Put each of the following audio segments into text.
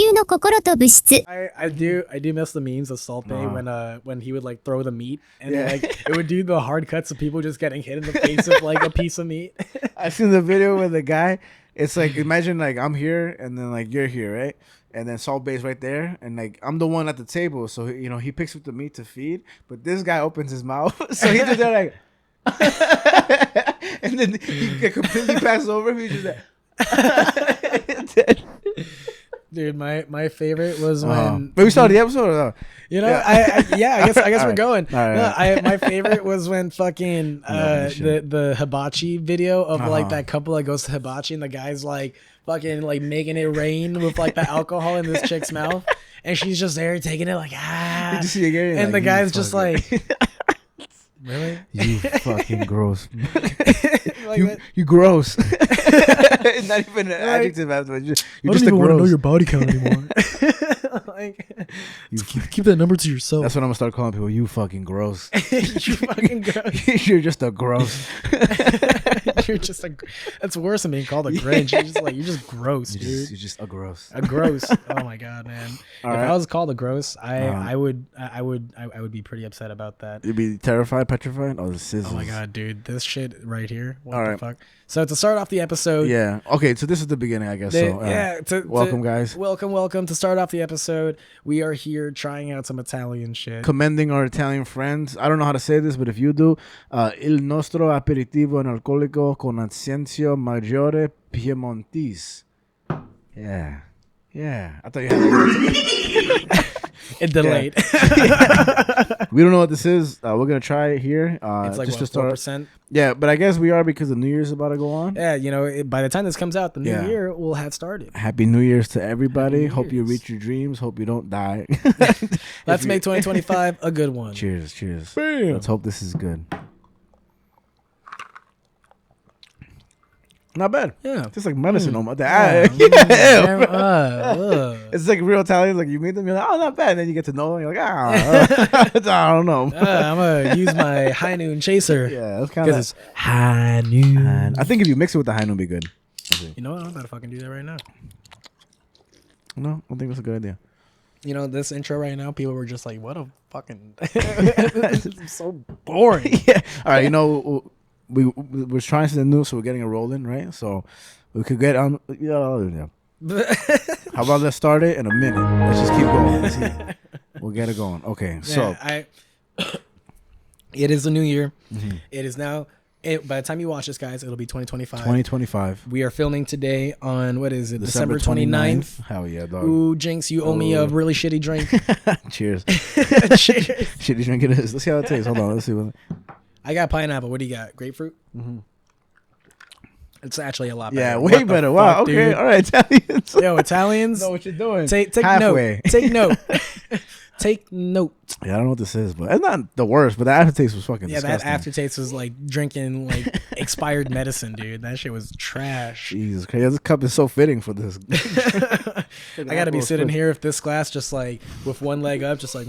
I do miss the memes of Salt Bae when he would like throw the meat and like it would do the hard cuts of people just getting hit in the face with like a piece of meat. I seen the video with the guy. It's like, imagine like I'm here and then like you're here, right? And then Salt Bae's right there, and like I'm the one at the table, so he picks up the meat to feed, but this guy opens his mouth, so he's just there like, and then he completely passes over him. He's just like, dude, my favorite was when. But we started the episode, or no? I guess we're going. Right. My favorite was when fucking the hibachi video of like that couple that goes to hibachi and the guy's like fucking like making it rain with like the alcohol in this chick's mouth, and she's just there taking it like You just see it again, and like, the guy's just like, really? You fucking gross. Like you gross. Not even an adjective afterwards. You're just a gross. Want to know your body count anymore. Like, keep that number to yourself. That's what I'm gonna start calling people. You fucking gross. You fucking gross. You're just a gross. You're just a. That's worse than being called a Grinch. You're just gross, dude. You're just a gross. A gross. Oh my god, man. I was called a gross, I would be pretty upset about that. You'd be terrified, petrified. Oh, the scissors. Oh my god, dude, this shit right here. What the fuck? So to start off the episode, yeah. Okay, so this is the beginning, I guess. Welcome, guys. Welcome. To start off the episode, we are here trying out some Italian shit. Commending our Italian friends. I don't know how to say this, but if you do, il nostro aperitivo analcolico con assassinated maggiore piemontese. Yeah. I thought you had it delayed. We don't know what this is. We're gonna try it here. It's like just what, to start. 4%? Yeah, but I guess we are because the New Year's is about to go on. Yeah, by the time this comes out, the new year will have started. Happy New Year's to everybody. Hope you reach your dreams. Hope you don't die. Let's make 2025 a good one. Cheers. Bam. Let's hope this is good. Not bad. Yeah. Just like medicine on my It's like real Italian. Like you meet them, you're like, oh, not bad. And then you get to know them, you're like, I don't know. I'm going to use my high noon chaser. Yeah, that's kind of. Because it's high noon. I think if you mix it with the high noon, it'd be good. You know what? I'm about to fucking do that right now. No, I think that's a good idea. This intro right now, people were just like, what a fucking. It's so boring. Yeah. All right, we're trying something new, so we're getting it rolling, right? So we could get on. Yeah. How about let's start it in a minute? Let's just keep going. We'll get it going. Okay, so it is the new year. Mm-hmm. It is now. By the time you watch this, guys, it'll be 2025. 2025. We are filming today on, what is it, December 29th. Hell yeah, dog. Ooh, Jinx, you owe me a really shitty drink. Cheers. Cheers. Shitty drink it is. Let's see how it tastes. Hold on, let's see. I got pineapple. What do you got? Grapefruit? Mm-hmm. It's actually a lot better. Yeah, way better. Wow. Okay. Dude. All right, Italians. Yo, Italians. Know what you're doing. Take Halfway. note. Take note. Take note. Yeah, I don't know what this is, but it's not the worst. But the aftertaste was fucking disgusting. That aftertaste was like drinking like expired medicine, dude. That shit was trash. Jesus Christ, this cup is so fitting for this. I gotta be sitting here with this glass, just like with one leg up, just like,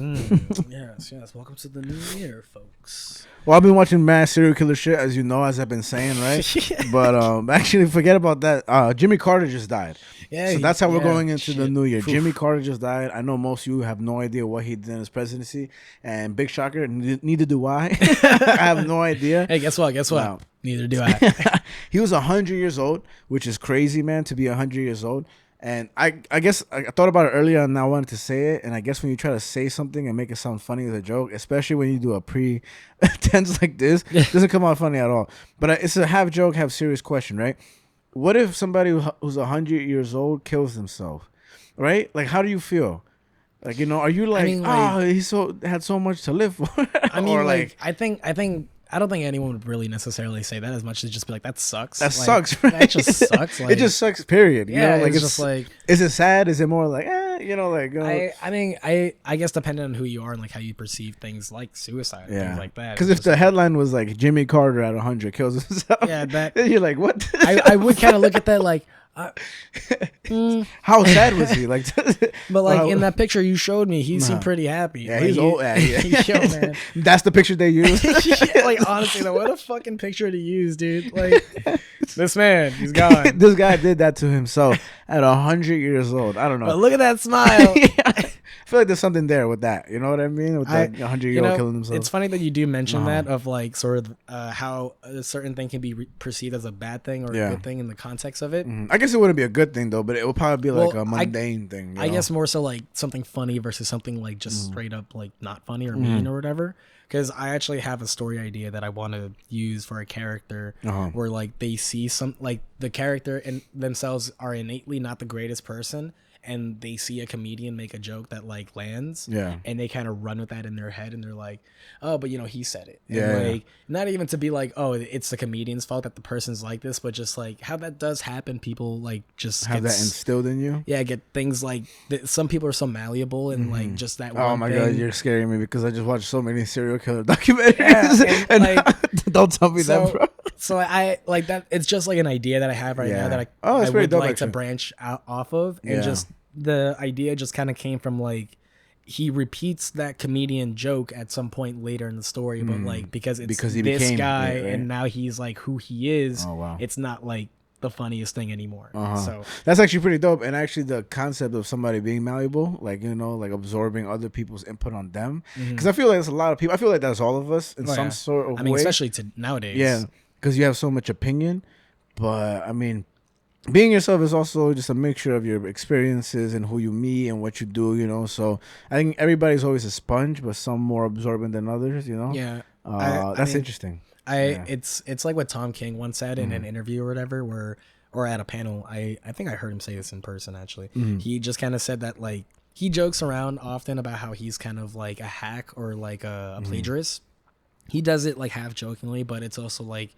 yes. Welcome to the new year, folks. Well, I've been watching mass serial killer shit, as you know, as I've been saying, right? But actually, forget about that. Jimmy Carter just died. Yeah, so that's how we're going into the new year. Oof. Jimmy Carter just died. I know most of you have no idea what he did in his presidency. And big shocker, neither do I. I have no idea. Hey, guess what? No. Neither do I. He was 100 years old, which is crazy, man, to be 100 years old. And I guess I thought about it earlier and I wanted to say it. And I guess when you try to say something and make it sound funny as a joke, especially when you do a pre-tense like this, it doesn't come out funny at all. But it's a half joke, half serious question, right? What if somebody who's 100 years old kills himself, right? Like, how do you feel? Like, are you like, he had so much to live for? I mean, or I don't think anyone would really necessarily say that as much as just be like, that sucks. That sucks, right? That just sucks. It just sucks, period. It's just like... Is it sad? Is it more like, I mean, I guess depending on who you are and like how you perceive things like suicide and things like that. Because if the headline was like, Jimmy Carter at 100 kills himself, then you're like, what? I would kind of look at that like, How sad was he? Like, but like in that picture you showed me, he seemed pretty happy. Yeah, like, he's old. Yo, man. That's the picture they use. Yeah, like honestly, though, what a fucking picture to use, dude. Like this man, he's gone. This guy did that to himself at 100 years old. I don't know. But look at that smile. I feel like there's something there with that. You know what I mean? With the 100-year-old killing himself. It's funny that you do mention that of like sort of how a certain thing can be perceived as a bad thing or a good thing in the context of it. I guess it wouldn't be a good thing though, but it would probably be like a mundane thing. I guess more so like something funny versus something like just straight up like not funny or mean or whatever. Because I actually have a story idea that I want to use for a character where like they see some like the character and themselves are innately not the greatest person, and they see a comedian make a joke that like lands, and they kind of run with that in their head, and they're like, oh, but he said it, and like not even to be like, oh, it's the comedian's fault that the person's like this, but just like how that does happen. People like just have that instilled in you. Get things like some people are so malleable and like just that. Oh my god, you're scaring me because I just watched so many serial killer documentaries. And like, don't tell me that, bro. So I like that. It's just like an idea that I have right now that I would like to branch out off of, and just the idea just kind of came from like he repeats that comedian joke at some point later in the story, but like because he this became guy and now he's like who he is. Oh, wow. It's not like the funniest thing anymore. So that's actually pretty dope. And actually the concept of somebody being malleable, like, you know, like absorbing other people's input on them, because I feel like there's a lot of people. I feel like that's all of us in some sort of way. Especially nowadays. Because you have so much opinion. But I mean, being yourself is also just a mixture of your experiences and who you meet and what you do, you know. So I think everybody's always a sponge, but some more absorbent than others, you know. That's interesting. It's like what Tom King once said in an interview or whatever, or at a panel. I think I heard him say this in person actually. He just kind of said that like he jokes around often about how he's kind of like a hack or like a plagiarist. He does it like half jokingly, but it's also like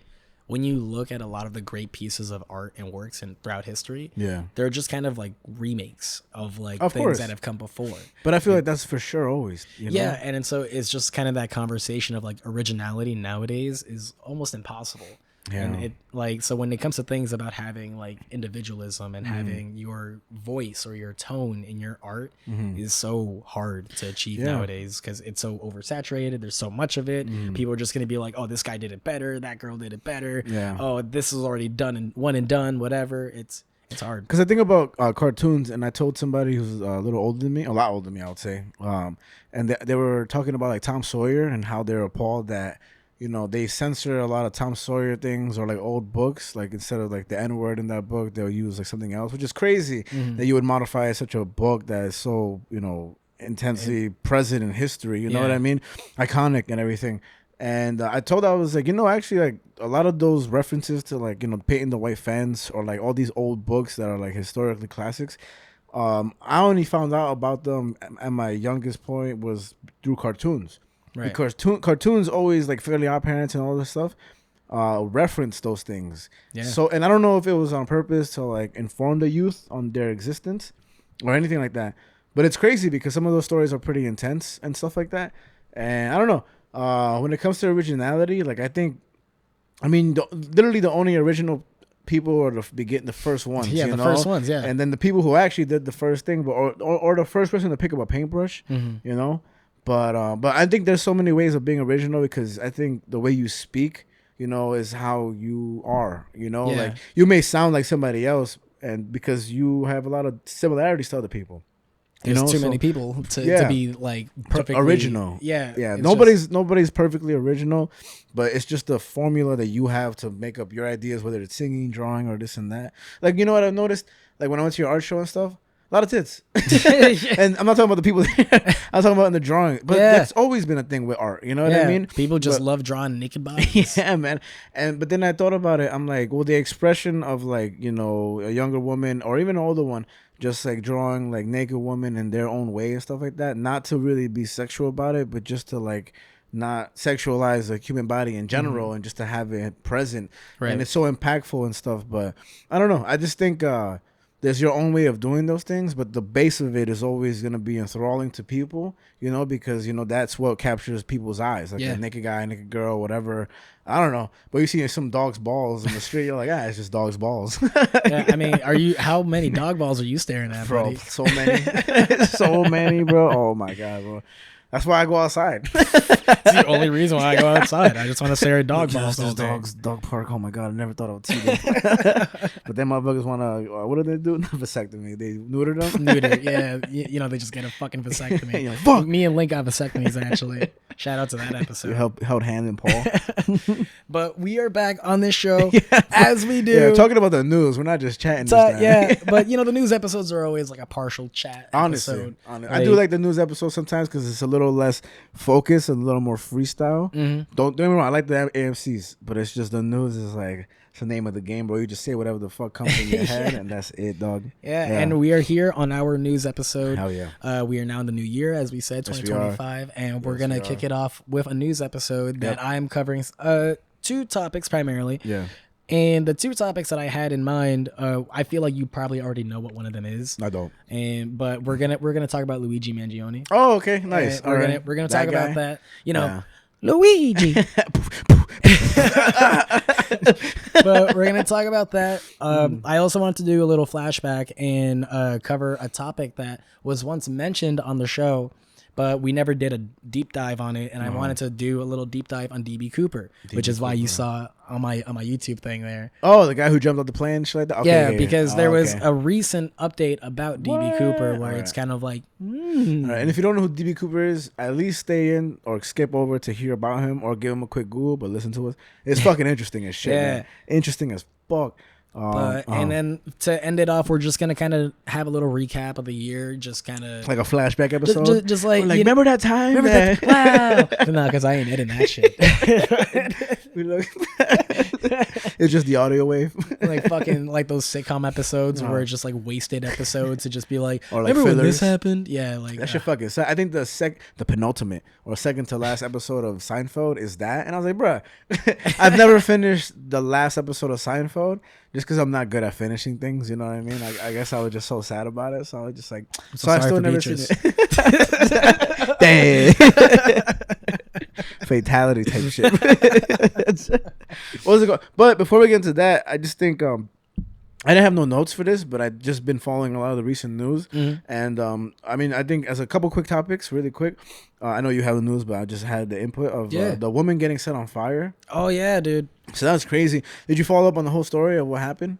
when you look at a lot of the great pieces of art and works and throughout history, they're just kind of like remakes of like things that have come before. But I feel like that's for sure always. You know? And so it's just kind of that conversation of like originality nowadays is almost impossible. And it like, so when it comes to things about having like individualism and having your voice or your tone in your art is so hard to achieve nowadays because it's so oversaturated. There's so much of it. People are just going to be like, oh, this guy did it better. That girl did it better. Oh, this is already done and one and done, whatever. It's hard. Because I think about cartoons, and I told somebody who's a little older than me, a lot older than me, I would say. And they were talking about like Tom Sawyer and how they're appalled that, you know, they censor a lot of Tom Sawyer things or like old books. Like instead of like the N-word in that book, they'll use like something else, which is crazy that you would modify such a book that is so, you know, intensely present in history. You know what I mean? Iconic and everything. And I told her, I was like, you know, actually like a lot of those references to like, you know, Painting the White Fence or like all these old books that are like historically classics. I only found out about them at my youngest point was through cartoons. Right. Because cartoons always like Fairly Odd Parents and all this stuff reference those things. So, and I don't know if it was on purpose to like inform the youth on their existence or anything like that. But it's crazy because some of those stories are pretty intense and stuff like that. And I don't know. When it comes to originality, like I mean, literally the only original people are the first ones. The first ones. And then the people who actually did the first thing, or the first person to pick up a paintbrush, you know. But I think there's so many ways of being original because I think the way you speak, you know, is how you are. You know, like you may sound like somebody else, and because you have a lot of similarities to other people. There's too many people to be like perfectly original. Nobody's perfectly original, but it's just the formula that you have to make up your ideas, whether it's singing, drawing, or this and that. Like, you know what I've noticed? Like when I went to your art show and stuff, a lot of tits. And I'm not talking about the people there. I'm talking about in the drawing. But that's always been a thing with art. You know what I mean? People just love drawing naked bodies. Yeah, man. But then I thought about it. I'm like, well, the expression of like, you know, a younger woman or even an older one, just like drawing like naked women in their own way and stuff like that. Not to really be sexual about it, but just to like not sexualize the human body in general and just to have it present. Right. And it's so impactful and stuff. But I don't know. I just think there's your own way of doing those things, but the base of it is always going to be enthralling to people, because, that's what captures people's eyes. Like a naked guy, naked girl, whatever. I don't know. But you see some dog's balls in the street, you're like, it's just dog's balls. Yeah, I mean, how many dog balls are you staring at, bro? buddy? So many. So many, bro. Oh, my God, bro. That's why I go outside. It's the only reason why I go outside. I just want to stare at dog balls all day. Dog park. Oh my God, I never thought I would see them. But then motherfuckers want to, what do they do? Vasectomy. They neuter them? Neuter, yeah. They just get a fucking vasectomy. Like, fuck. Me and Link got vasectomies, actually. Shout out to that episode. We held hand in paw. But we are back on this show, as we do. Yeah, talking about the news. We're not just chatting this time. Yeah, but the news episodes are always like a partial chat episode. Honestly. I do like the news episodes sometimes because it's a little less focused and a little more freestyle. Mm-hmm. Don't get me wrong, I like the AMCs, but it's just the news is like, it's the name of the game, bro. You just say whatever the fuck comes in your head, and that's it, dog. Yeah, and we are here on our news episode. Hell yeah. We are now in the new year, as we said, 2025, and we're going to kick it off with a news episode that I'm covering two topics primarily. Yeah. And the two topics that I had in mind, I feel like you probably already know what one of them is. I don't. But we're gonna talk about Luigi Mangione. Oh, okay, nice. We're gonna talk about that. Luigi. But we're gonna talk about that. I also want to do a little flashback and cover a topic that was once mentioned on the show, but we never did a deep dive on it, and I wanted to do a little deep dive on DB Cooper, which is why you saw on my YouTube thing there. Oh, the guy who jumped off the plane, shit like that. Okay, yeah, because there was a recent update about DB Cooper where it's kind of like. All right, and if you don't know who DB Cooper is, at least stay in or skip over to hear about him or give him a quick Google, but listen to us. It's fucking interesting as shit. Man. Interesting as fuck. And then to end it off, we're just gonna kind of have a little recap of the year, just kind of like a flashback episode. Just like remember that time? Wow. No, because I ain't editing that shit. It's just the audio wave, like fucking like those sitcom episodes where it's just like wasted episodes to just be like, or like remember fillers. when this happened? Yeah, like that shit fucking. So I think the penultimate or second to last episode of Seinfeld is that, and I was like, bruh, I've never finished the last episode of Seinfeld. Just because I'm not good at finishing things, you know what I mean? I guess I was just so sad about it. So I was just like, so I still never seen it. Dang. Fatality type shit. What was it called? But before we get into that, I just think I didn't have no notes for this, but I've just been following a lot of the recent news. Mm-hmm. And I mean, I think as a couple quick topics, really quick. I know you have the news, but I just had the input of the woman getting set on fire. Oh, yeah, dude. So that was crazy. Did you follow up on the whole story of what happened?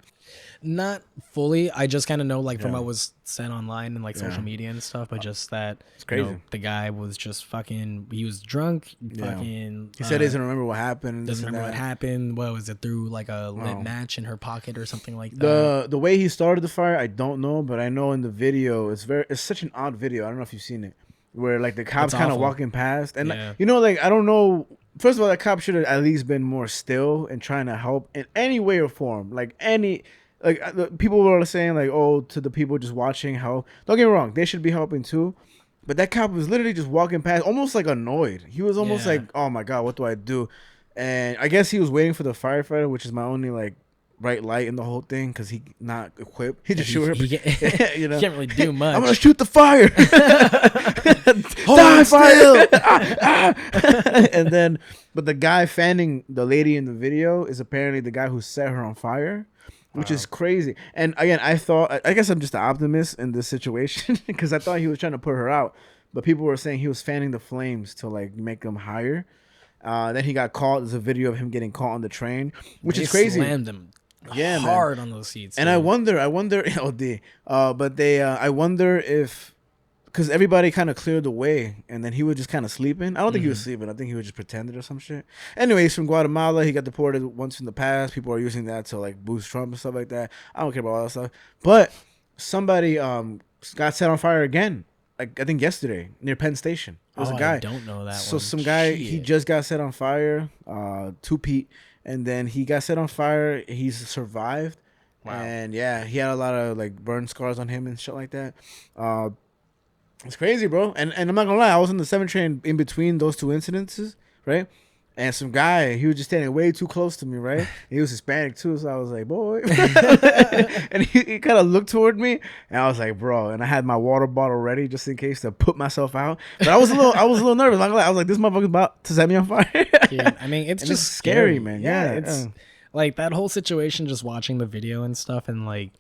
Not fully. I just kind of know from what was said online and social media and stuff, but just that it's crazy. The guy was just fucking. He was drunk. Fucking. He said he doesn't remember what happened. Doesn't remember what happened. What was it, through like a lit match in her pocket or something like that? The way he started the fire, I don't know, but I know in the video it's such an odd video. I don't know if you've seen it, where like the cops kind of walking past, and I don't know. First of all, that cop should have at least been more still and trying to help in any way or form. People were saying to the people just watching, how, don't get me wrong, they should be helping too. But that cop was literally just walking past, almost like annoyed. He was almost like, oh my God, what do I do? And I guess he was waiting for the firefighter, which is my only bright light in the whole thing, because he not equipped. He just shoot her. He can't really do much. I'm gonna shoot the fire. Die, fire! And then, but the guy fanning the lady in the video is apparently the guy who set her on fire, which is crazy. And again, I guess I'm just an optimist in this situation, because I thought he was trying to put her out, but people were saying he was fanning the flames to make them higher. Then he got caught. There's a video of him getting caught on the train, which is crazy. Slammed him hard on those seats. And dude. I wonder, I wonder if, because everybody kind of cleared the way, and then he was just kind of sleeping. I don't think he was sleeping. I think he was just pretended or some shit. Anyway, he's from Guatemala. He got deported once in the past. People are using that to boost Trump and stuff like that. I don't care about all that stuff. But somebody got set on fire again. I think yesterday near Penn Station. There was a guy. I don't know that so one. Some guy, he just got set on fire. To Pete. And then he got set on fire. He's survived. Wow. And yeah, he had a lot of burn scars on him and shit like that. It's crazy, bro. And I'm not gonna lie, I was on the 7 train in between those two incidences, right? And some guy, he was just standing way too close to me, right? He was Hispanic too, so I was like, boy. And he kind of looked toward me, and I was like, bro. And I had my water bottle ready just in case to put myself out. But I was a little nervous. I was like, this motherfucker's about to set me on fire. Yeah, I mean, it's just scary, man. Yeah, it's like that whole situation. Just watching the video and stuff, and like,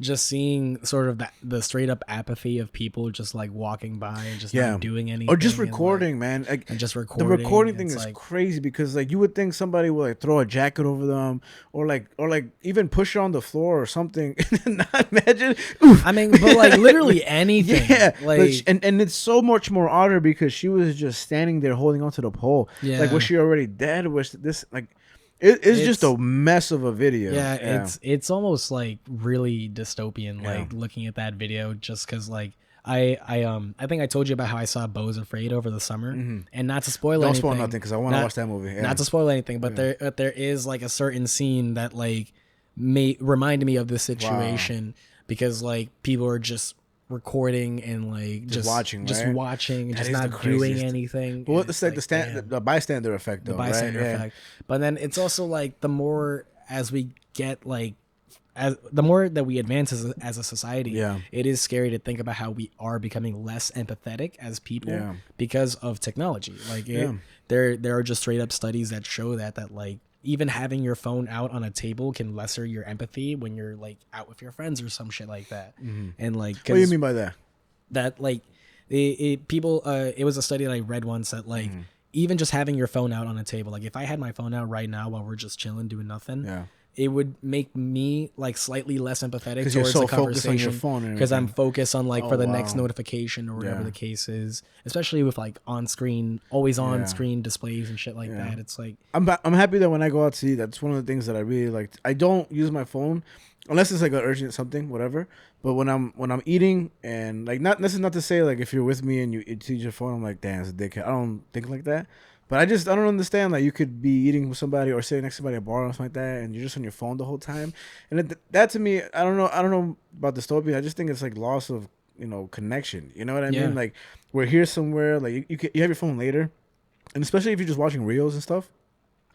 just seeing sort of the straight up apathy of people just like walking by and just not doing anything, or just recording, man. Like, and just recording. The recording thing is like, crazy because like you would think somebody would like throw a jacket over them or like even push her on the floor or something. Not imagine. Oof. I mean, but like literally anything. Yeah, like and it's so much more odder because she was just standing there holding onto the pole. Yeah. Like, was she already dead? Was this like? It's just a mess of a video. Yeah, it's almost like really dystopian. Like looking at that video, just because like I think I told you about how I saw Beau's Afraid over the summer, and not to spoil anything. Don't spoil nothing because I want to watch that movie. Yeah. Not to spoil anything, but there is like a certain scene that like reminded me of this situation because like people are just recording and like just watching, and just not doing anything. Well, it's like the bystander effect, though. The bystander effect. But then it's also like the more as we get like, the more that we advance as a society, it is scary to think about how we are becoming less empathetic as people because of technology. Like there are just straight up studies that show that like even having your phone out on a table can lesser your empathy when you're like out with your friends or some shit like that. And like, what do you mean by that? That like people, it was a study that I read once that like even just having your phone out on a table, like if I had my phone out right now while we're just chilling doing nothing, it would make me like slightly less empathetic towards the conversation because I'm focused on like for the next notification or whatever the case is, especially with like always on screen displays and shit like that. It's like I'm happy that when I go out to eat, that's one of the things that I really like. I don't use my phone unless it's like an urgent something, whatever. But when I'm eating and like this is not to say like if you're with me and you see your phone, I'm like, damn, it's a dickhead. I don't think like that. But I don't understand, like, you could be eating with somebody or sitting next to somebody at a bar or something like that, and you're just on your phone the whole time. And that to me, I don't know about dystopia. I just think it's like loss of, connection. You know what I mean? Like, we're here somewhere, like you have your phone later, and especially if you're just watching reels and stuff.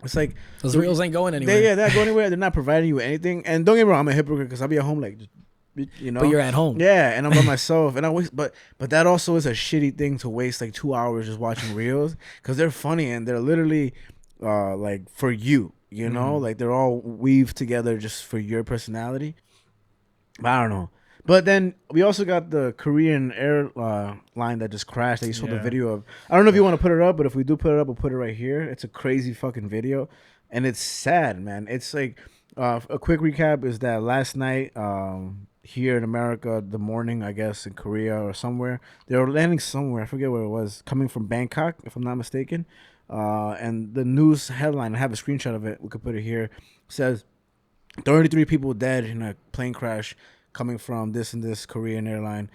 It's like those reels ain't going anywhere. They're not going anywhere. They're not providing you with anything. And don't get me wrong, I'm a hypocrite because I'll be at home like, but you're at home. Yeah, and I'm by myself, and I waste. But that also is a shitty thing to waste like 2 hours just watching reels because they're funny and they're literally like for you, like they're all weaved together just for your personality. But I don't know. But then we also got the Korean airline that just crashed that you saw the video of. I don't know if you want to put it up, but if we do put it up, we'll put it right here. It's a crazy fucking video, and it's sad, man. It's like a quick recap is that last night. Here in America, the morning, I guess, in Korea or somewhere. They were landing somewhere. I forget where it was. Coming from Bangkok, if I'm not mistaken. And the news headline, I have a screenshot of it. We could put it here. Says 33 people dead in a plane crash coming from this and this Korean airline.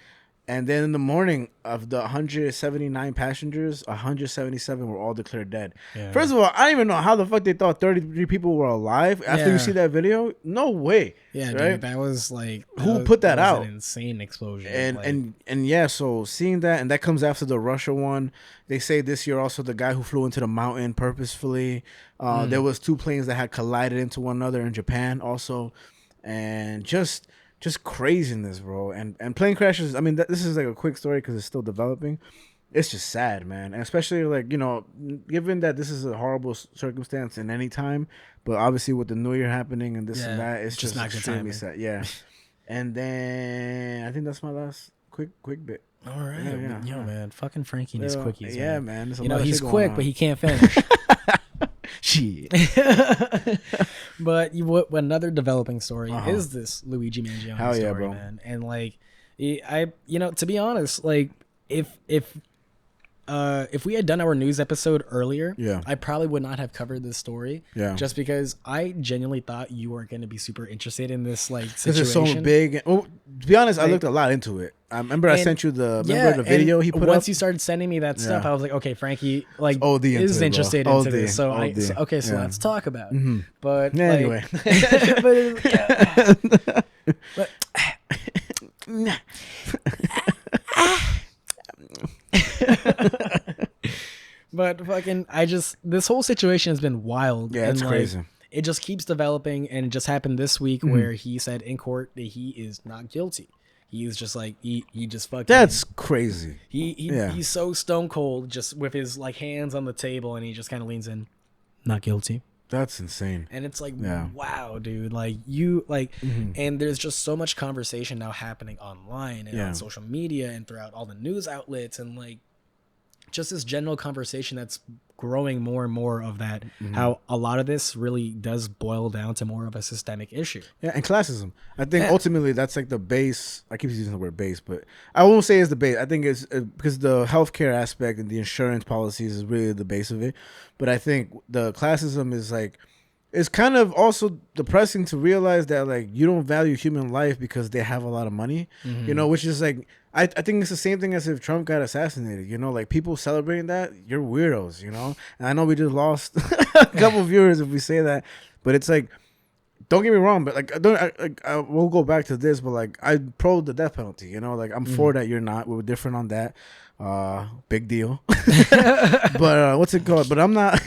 And then in the morning, of the 179 passengers, 177 were all declared dead. Yeah. First of all, I don't even know how the fuck they thought 33 people were alive after you see that video. No way. Yeah, right? Dude, that was like... Who put that out? An insane explosion. And yeah, so seeing that, and that comes after the Russia one. They say this year also the guy who flew into the mountain purposefully. There was 2 planes that had collided into one another in Japan also. And just craziness, bro. And plane crashes, I mean, this is like a quick story because it's still developing. It's just sad, man. And especially, like, given that this is a horrible circumstance in any time, but obviously with the New Year happening and this and that, it's just not extremely sad. Yeah. And then I think that's my last quick bit. All right. Yo, man. Fucking Frankie and his quickies. Yeah, man. He's quick, but he can't finish. Shit. But what another developing story is this Luigi Mangione story, bro. Man. And like, to be honest, like if we had done our news episode earlier, I probably would not have covered this story. Yeah. Just because I genuinely thought you weren't going to be super interested in this like situation. Because it's so big. Well, to be honest, I looked a lot into it. I remember I sent you the video he put up. Once you started sending me that stuff, I was like, okay, Frankie is interested into this. So let's talk about it. But anyway. But fucking, this whole situation has been wild. Yeah, it's crazy. It just keeps developing, and it just happened this week where he said in court that he is not guilty. He was just like he just fucking. That's crazy. He's so stone cold, just with his like hands on the table, and he just kind of leans in, not guilty. That's insane. And it's like, wow, dude, like you like, and there's just so much conversation now happening online and on social media and throughout all the news outlets, and like just this general conversation that's growing more and more of that, how a lot of this really does boil down to more of a systemic issue. Yeah, and classism. I think ultimately that's like the base. I keep using the word base, but I won't say it's the base. I think it's because the healthcare aspect and the insurance policies is really the base of it. But I think the classism is like, it's kind of also depressing to realize that like you don't value human life because they have a lot of money, you know, which is like, I think it's the same thing as if Trump got assassinated, you know, like people celebrating that, you're weirdos, you know. And I know we just lost a couple viewers if we say that, but it's like, don't get me wrong, but like we'll go back to this, but like I pro the death penalty, you know, like I'm for that, you're not. We were different on that. Big deal. But what's it called? But I'm not.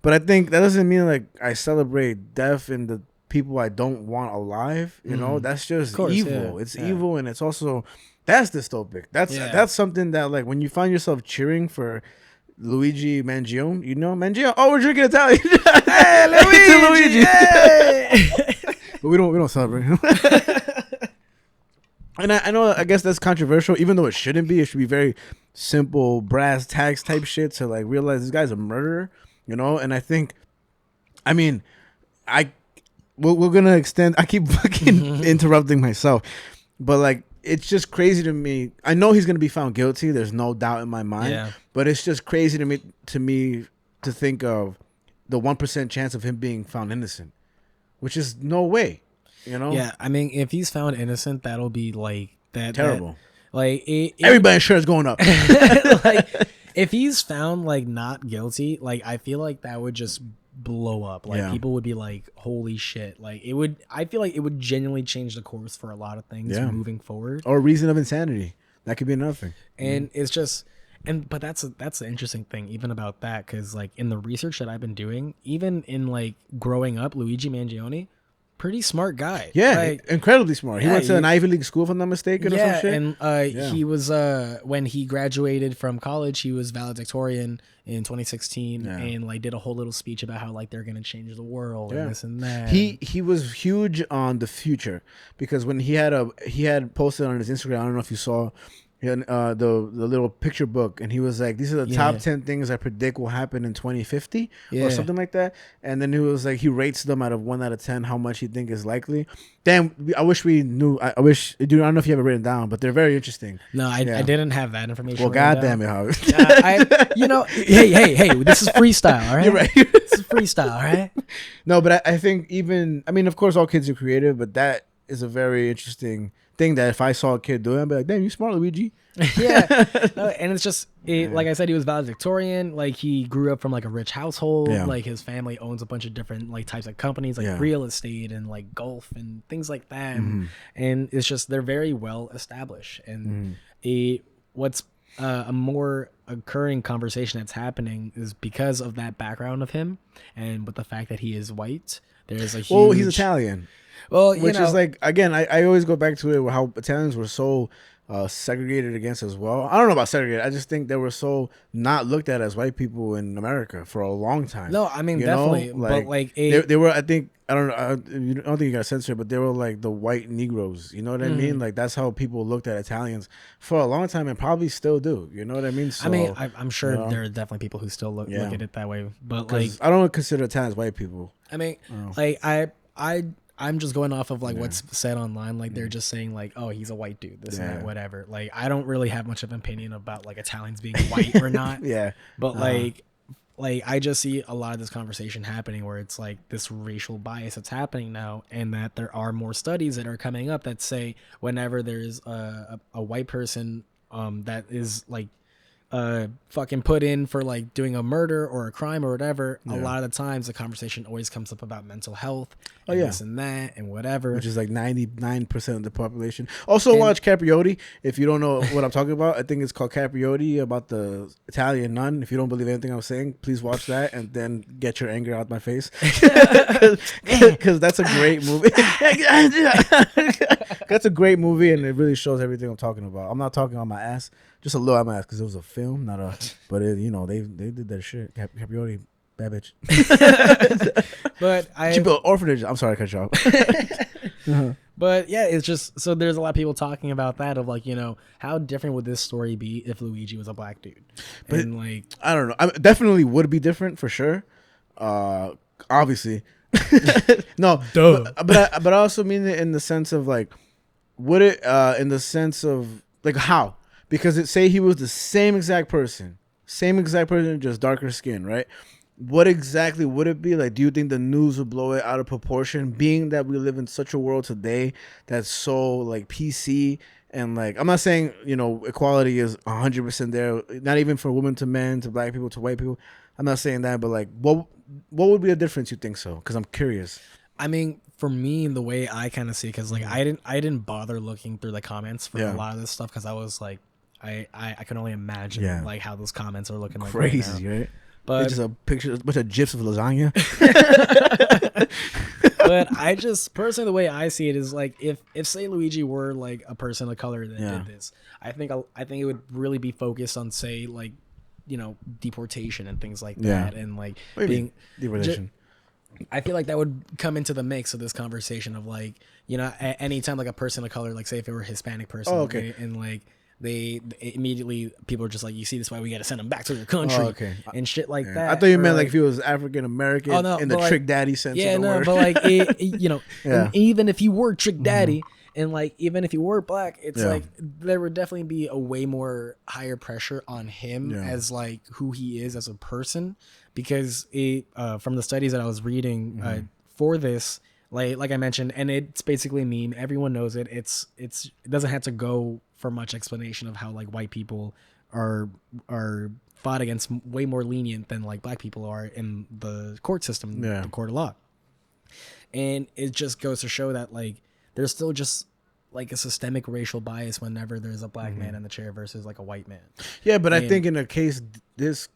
But I think that doesn't mean like I celebrate death and the people I don't want alive. You know, that's just evil. It's evil, and it's also that's dystopic. That's something that like when you find yourself cheering for Luigi Mangione, you know, Mangione. Oh, we're drinking Italian. Hey, Luigi. Hey. But we don't celebrate him. And I know, I guess that's controversial, even though it shouldn't be. It should be very simple, brass tacks type shit to like realize this guy's a murderer, you know. And I think, I mean, we're gonna extend. I keep fucking interrupting myself, but like it's just crazy to me. I know he's gonna be found guilty. There's no doubt in my mind. Yeah. But it's just crazy to me to think of the 1% chance of him being found innocent, which is no way. You know? Yeah, I mean, if he's found innocent, that'll be like that. Terrible. Everybody's insurance going up. Like, if he's found like not guilty, like I feel like that would just blow up. Like people would be like, "Holy shit!" Like it would. I feel like it would genuinely change the course for a lot of things moving forward. Or reason of insanity. That could be another thing. And it's just. But that's the interesting thing, even about that, because like in the research that I've been doing, even in like growing up, Luigi Mangione. Pretty smart guy. Yeah, like, incredibly smart. He went to an Ivy League school, if I'm not mistaken, or some shit. And he was when he graduated from college, he was valedictorian in 2016, and like did a whole little speech about how like they're gonna change the world and this and that. He was huge on the future because when he had posted on his Instagram, I don't know if you saw. The little picture book, and he was like, these are the top 10 things I predict will happen in 2050 or something like that. And then he was like, he rates them out of 1 out of 10 how much he think is likely. Damn, I wish we knew. I wish, dude, I don't know if you have it written down, but they're very interesting. No, I didn't have that information. Well, goddamn it, Howard. You know, hey, this is freestyle, all right? You're right. This is freestyle, all right? No, but I think even, I mean, of course, all kids are creative, but that is a very interesting thing that if I saw a kid do it, I'd be like, damn, you smart, Luigi. Yeah. And it's just like I said, he was valedictorian. Like he grew up from like a rich household. Like his family owns a bunch of different like types of companies, like real estate and like golf and things like that. And it's just they're very well established. And what's a more occurring conversation that's happening is because of that background of him, and with the fact that he is white. There's a huge. Well, he's Italian. Well, which is like, again, I always go back to it how Italians were so segregated against as well. I don't know about segregated. I just think they were so not looked at as white people in America for a long time. No, I mean, definitely. But like they were, I think, I don't think you got censored, but they were like the white Negroes. You know what I mean? Like that's how people looked at Italians for a long time and probably still do. You know what I mean? So, I mean, I'm sure there are definitely people who still look at it that way. But like, I don't consider Italians white people. I mean, like I'm just going off of like what's said online. Like they're just saying like, oh, he's a white dude, this and that, whatever. Like I don't really have much of an opinion about like Italians being white or not. But like I just see a lot of this conversation happening where it's like this racial bias that's happening now, and that there are more studies that are coming up that say whenever there's a white person that is like fucking put in for like doing a murder or a crime or whatever, a lot of the times the conversation always comes up about mental health and this and that and whatever, which is like 99% of the population. Also, watch Capriotti if you don't know what I'm talking about. I think it's called Capriotti, about the Italian nun. If you don't believe anything I'm saying, please watch that and then get your anger out my face, because that's a great movie. That's a great movie, and it really shows everything I'm talking about. I'm not talking on my ass, just a little on my ass, because it was a film, not a. But it, they did their shit. Capriotti, bad bitch. But she built orphanage. I'm sorry, I cut you off. But yeah, it's just, so there's a lot of people talking about that, of like, how different would this story be if Luigi was a black dude? But and like, I don't know. I definitely would be different for sure. Obviously. No, but I also mean it in the sense of like, would it in the sense of like how? Because it say he was the same exact person, just darker skin, right? What exactly would it be? Like, do you think the news would blow it out of proportion, being that we live in such a world today that's so like PC, and like, I'm not saying equality is 100% there, not even for women to men, to black people to white people. I'm not saying that, but like, what would be the difference, you think so? Because I'm curious. I mean, for me, the way I kind of see, because like I didn't bother looking through the comments for a lot of this stuff, because I was like, I can only imagine like how those comments are looking like crazy, right? But it's just a picture, a bunch of gifs of lasagna. But I just personally, the way I see it is like, if say Luigi were like a person of color that did this, I think it would really be focused on, say, like, deportation and things like that, and like being deportation. I feel like that would come into the mix of this conversation of like, anytime like a person of color, like say if it were a Hispanic person, and like they immediately, people are just like, you see this, why we got to send them back to their country, and shit like that. I thought you meant like if he was African American in the Trick Daddy sense. Yeah, of the word. But like and even if you were Trick Daddy, and like even if you were black, it's like there would definitely be a way more higher pressure on him as like who he is as a person, because from the studies that I was reading for this, like I mentioned, and it's basically a meme. Everyone knows it. It doesn't have to go for much explanation of how like white people are fought against way more lenient than like black people are in the court system, the court of law. And it just goes to show that like there's still just like a systemic racial bias whenever there's a black man in the chair versus like a white man. Yeah, but I think in a case this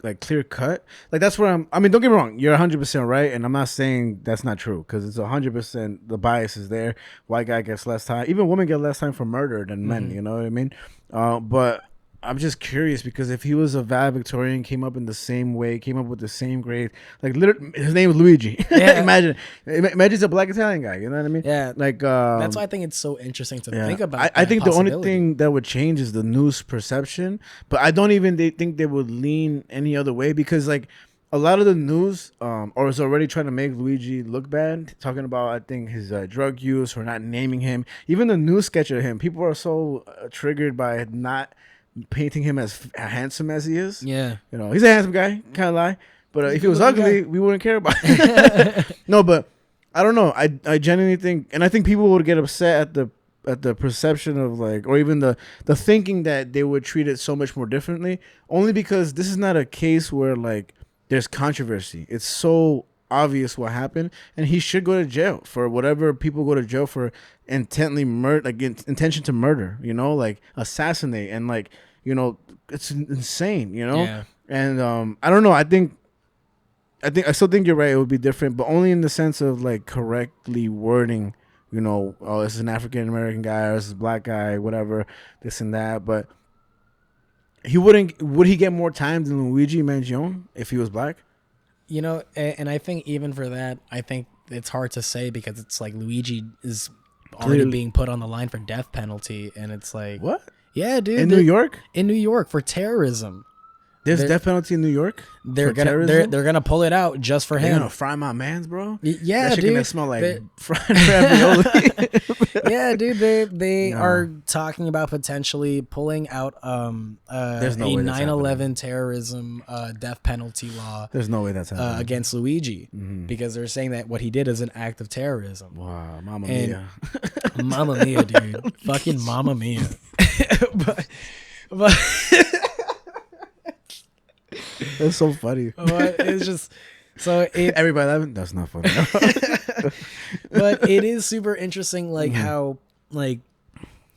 like clear cut, like that's where I mean, don't get me wrong, you're 100% right, and I'm not saying that's not true, because it's 100% the bias is there. White guy gets less time, even women get less time for murder than men. You know what I mean? But I'm just curious, because if he was a valedictorian, came up in the same way, came up with the same grade, like literally, his name was Luigi. Imagine he's a black Italian guy. You know what I mean? Yeah. Like that's why I think it's so interesting to think about. I think the only thing that would change is the news perception, but I don't even think they would lean any other way, because like a lot of the news or is already trying to make Luigi look bad, talking about, I think, his drug use, or not naming him. Even the news sketch of him, people are so triggered by not painting him as handsome as he is. Yeah, he's a handsome guy, can't lie. But if he was ugly, we wouldn't care about it. No, but I don't know. I genuinely think, and I think people would get upset at the perception of like, or even the thinking that they would treat it so much more differently, only because this is not a case where like there's controversy. It's so obvious what happened, and he should go to jail for whatever people go to jail for, intently murder, like intention to murder, like assassinate, and like, it's insane, And I don't know, I still think you're right, it would be different, but only in the sense of like correctly wording, oh, this is an African American guy, or this is a black guy, whatever, this and that. But would he get more time than Luigi Mangione if he was black? And I think even for that, I think it's hard to say, because it's like Luigi is already being put on the line for death penalty, and it's like, what? Yeah, dude. In New York? In New York for terrorism. There's death penalty in New York. They're gonna pull it out just for him. They're gonna fry my mans, bro. Yeah, that shit dude. Gonna smell like fried ravioli. Yeah, dude. They are talking about potentially pulling out a 9/11 terrorism death penalty law. There's no way that's happening against Luigi, because they're saying that what he did is an act of terrorism. Wow, Mamma Mia. Mamma Mia, dude. Fucking Mamma Mia. but That's so funny. But it's just so everybody laughing. That's not funny. But it is super interesting, like how like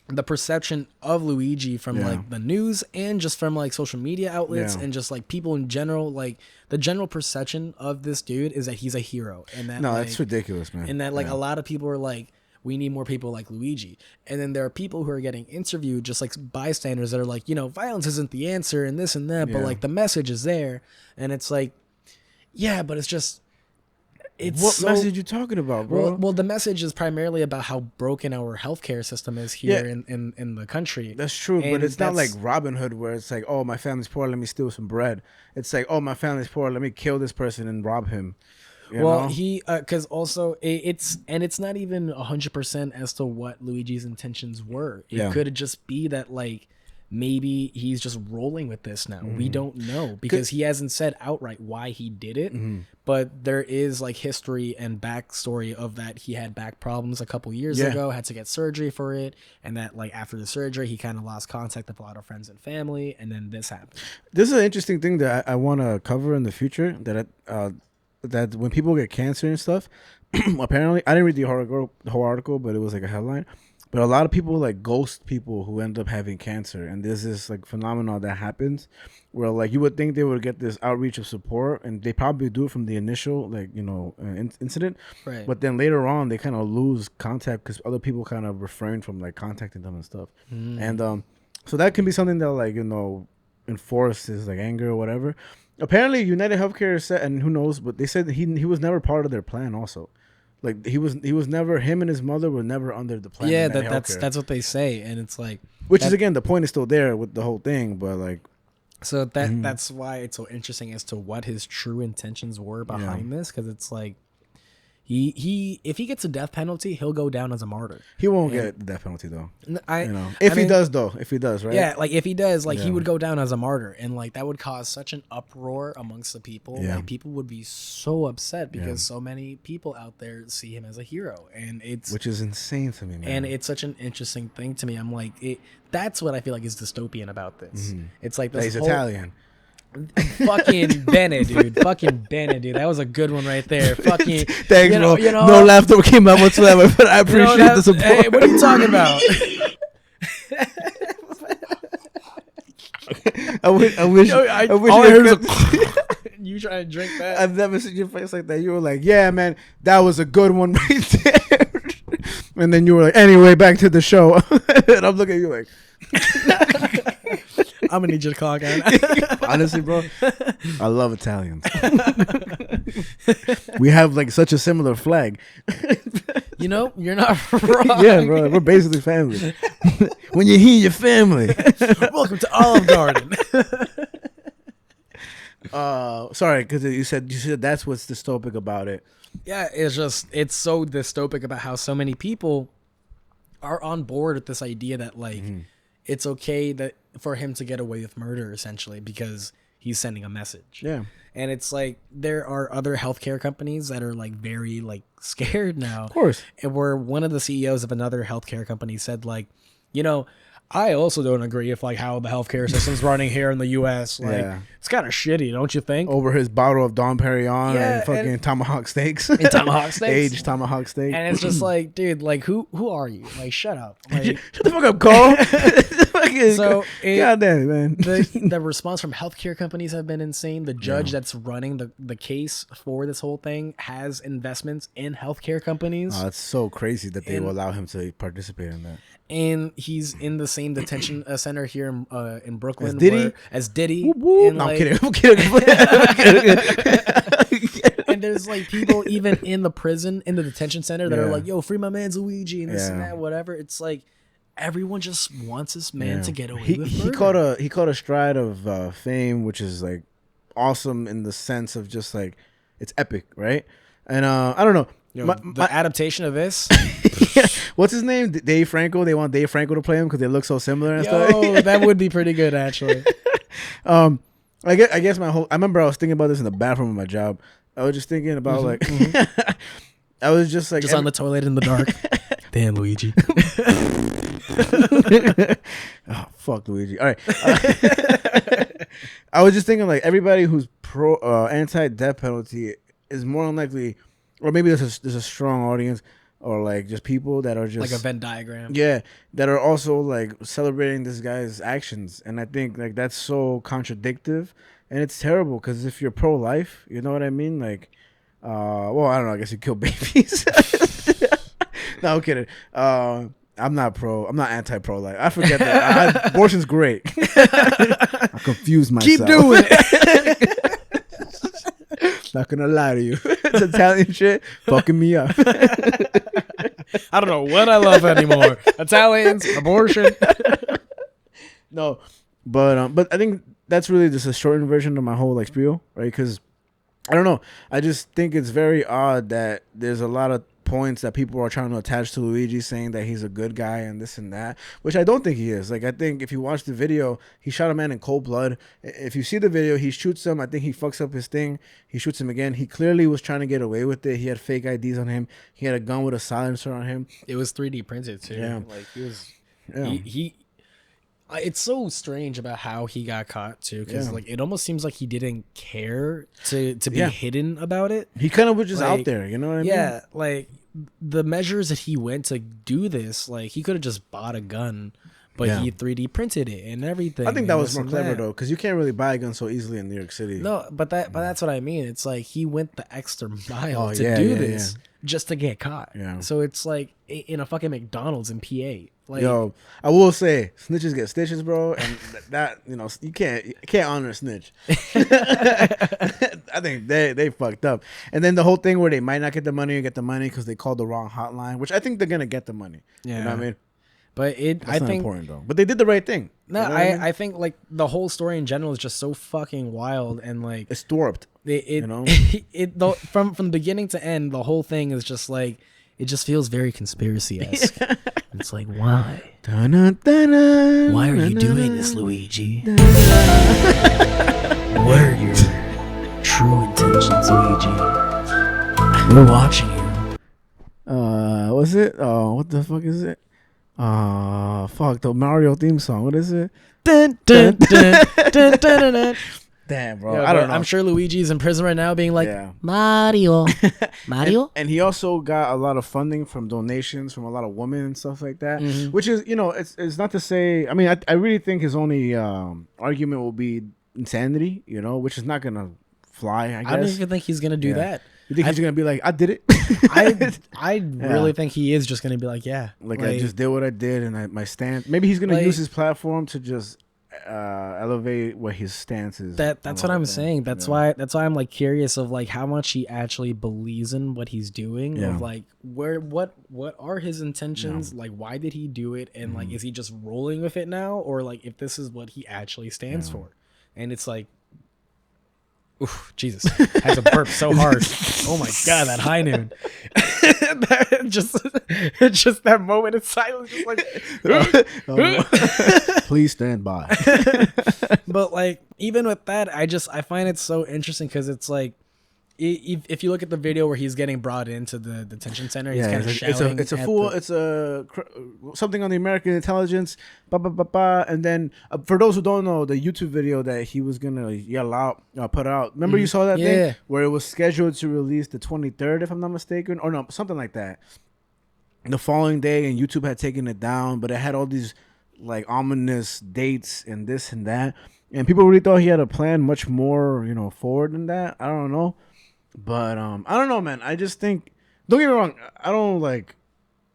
the perception of Luigi from like the news and just from like social media outlets and just like people in general, like the general perception of this dude is that he's a hero, and that that's ridiculous, man. And that like a lot of people are like, we need more people like Luigi. And then there are people who are getting interviewed, just like bystanders, that are like, violence isn't the answer and this and that, but like the message is there. And it's like, yeah, but it's just, what message you talking about, bro? Well, the message is primarily about how broken our healthcare system is here in the country. That's true, but it's not like Robin Hood where it's like, oh, my family's poor, let me steal some bread. It's like, oh, my family's poor, let me kill this person and rob him. You know? Because also it's not even 100% as to what Luigi's intentions were. It could just be that like maybe he's just rolling with this now. We don't know, because he hasn't said outright why he did it, but there is like history and backstory of that. He had back problems a couple years ago, had to get surgery for it, and that like after the surgery he kind of lost contact with a lot of friends and family, and then this happened. This is an interesting thing that I want to cover in the future, that when people get cancer and stuff, apparently I didn't read the whole article, but it was like a headline. But a lot of people like ghost people who end up having cancer, and there's this like phenomenon that happens where like you would think they would get this outreach of support, and they probably do it from the initial like incident, right? But then later on they kind of lose contact because other people kind of refrain from like contacting them and stuff, and so that can be something that like enforces like anger or whatever. Apparently, United Healthcare said, and who knows, but they said that he was never part of their plan also. Like he was never, him and his mother were never under the plan. Yeah, that's what they say, and it's like, which is again, the point is still there with the whole thing, but like, so that's why it's so interesting as to what his true intentions were behind this, because it's like he if he gets a death penalty, he'll go down as a martyr. He won't get the death penalty though. If he does, right? Yeah, like if he does, like he would go down as a martyr, and like that would cause such an uproar amongst the people. Yeah. Like people would be so upset because so many people out there see him as a hero, and which is insane to me, man. And it's such an interesting thing to me. I'm like, that's what I feel like is dystopian about this. It's like this he's Italian. Fucking Bennett, dude. Fucking Bennett, dude. That was a good one right there. Fucking thanks, bro. No laughter came out whatsoever, but I appreciate the support. Hey, what are you talking about? I wish you trying to drink that? I've never seen your face like that. You were like, yeah, man, that was a good one right there. And then you were like, anyway, back to the show. And I'm looking at you like, I'm gonna need you to call again. Honestly, bro, I love Italians. We have like such a similar flag. You're not wrong. Yeah, bro, we're basically family. When you hear your family. Welcome to Olive Garden. Sorry, because you said that's what's dystopic about it. Yeah, it's so dystopic about how so many people are on board with this idea that like it's okay that for him to get away with murder, essentially, because he's sending a message. Yeah. And it's like there are other healthcare companies that are like very like scared now. Of course. And where one of the CEOs of another healthcare company said like, I also don't agree with like how the healthcare system's running here in the U.S. Like it's kind of shitty, don't you think? Over his bottle of Dom Perignon and fucking tomahawk steaks. And tomahawk steaks. Aged tomahawk steak. And it's just like, dude, like who are you? Like shut up. Like, shut the fuck up, Cole. So God damn it, man. The response from healthcare companies have been insane. The judge that's running the case for this whole thing has investments in healthcare companies. Oh, it's so crazy that they will allow him to participate in that. And he's in the same detention center here in Brooklyn as Diddy. Whoop, whoop. And no, like, I'm kidding. And there's like people even in the prison, in the detention center, that are like, yo, free my man Luigi and this and that, whatever. It's like everyone just wants this man to get away with murder. He caught a stride of fame, which is like awesome in the sense of just like it's epic, right? And I don't know. The adaptation of this. What's his name? Dave Franco. They want Dave Franco to play him because they look so similar and stuff. Oh, that would be pretty good, actually. I guess I remember I was thinking about this in the bathroom of my job. I was just thinking about I was just like on the toilet in the dark. Damn, Luigi. Oh, fuck Luigi. All right. I was just thinking like everybody who's anti-death penalty is more unlikely, or maybe there's a strong audience, or like just people that are just like a Venn diagram. Yeah, that are also like celebrating this guy's actions, and I think like that's so contradictive, and it's terrible because if you're pro-life, you know what I mean, like. Well, I don't know. I guess you kill babies. No, I'm kidding. I'm not anti-pro. Like I forget that. Abortion's great. I confused myself. Keep doing it. Not gonna lie to you. It's Italian shit fucking me up. I don't know what I love anymore. Italians, abortion. No, but I think that's really just a shortened version of my whole like spiel, right? Because I don't know. I just think it's very odd that there's a lot of points that people are trying to attach to Luigi, saying that he's a good guy and this and that, which I don't think he is. Like, I think if you watch the video, he shot a man in cold blood. If you see the video, he shoots him. I think he fucks up his thing. He shoots him again. He clearly was trying to get away with it. He had fake IDs on him. He had a gun with a silencer on him. It was 3D printed too. Yeah. Like he was. Yeah. It's so strange about how he got caught too, because like it almost seems like he didn't care to be hidden about it. He kind of was just out there, you know what I mean? Yeah, like the measures that he went to do this, like he could have just bought a gun, but he 3D printed it and everything. I think that was more clever though, because you can't really buy a gun so easily in New York City. No, but that's what I mean. It's like he went the extra mile to do this just to get caught. Yeah. So it's like in a fucking McDonald's in PA. Like, yo, I will say, snitches get stitches, bro, and that you can't honor a snitch. I think they fucked up. And then the whole thing where they might not get the money or get the money because they called the wrong hotline, which I think they're gonna get the money. Yeah, you know what I mean. But I think important though. But they did the right thing. No, you know I think like the whole story in general is just so fucking wild and like it's warped. From the beginning to end, the whole thing is just like. It just feels very conspiracy-esque. It's like, why? Why are you doing this, Luigi? What are your true intentions, Luigi? We're watching you. What's it? What the fuck is it? Fuck, the Mario theme song. What is it? Dun, dun, dun, dun, dun, dun. Damn, bro. I don't know. I'm sure Luigi's in prison right now being like, Mario. Mario? And he also got a lot of funding from donations from a lot of women and stuff like that, which is, it's not to say, I mean, I really think his only argument will be insanity, which is not going to fly, I guess. I don't even think he's going to do that. You think he's going to be like, I did it? I really think he is just going to be like, yeah. Like, I just did what I did and my stance. Maybe he's going to use his platform to just elevate what his stance is. That's what I'm saying. That's why I'm like curious of like how much he actually believes in what he's doing. Of like what are his intentions? Like why did he do it? And like is he just rolling with it now, or like if this is what he actually stands for? And it's like, oof, Jesus, I had to burp so hard. Oh my god, that high noon. just that moment in silence, just like please stand by. But like even with that, I find it so interesting because it's like if you look at the video where he's getting brought into the detention center, he's kind of shouting. It's something on the American intelligence, and then for those who don't know, the YouTube video that he was gonna put out. Remember you saw that thing where it was scheduled to release the 23rd, if I'm not mistaken, or no, something like that. The following day, and YouTube had taken it down, but it had all these like ominous dates and this and that, and people really thought he had a plan much more, forward than that. I don't know. But I don't know, man. I just think, don't get me wrong,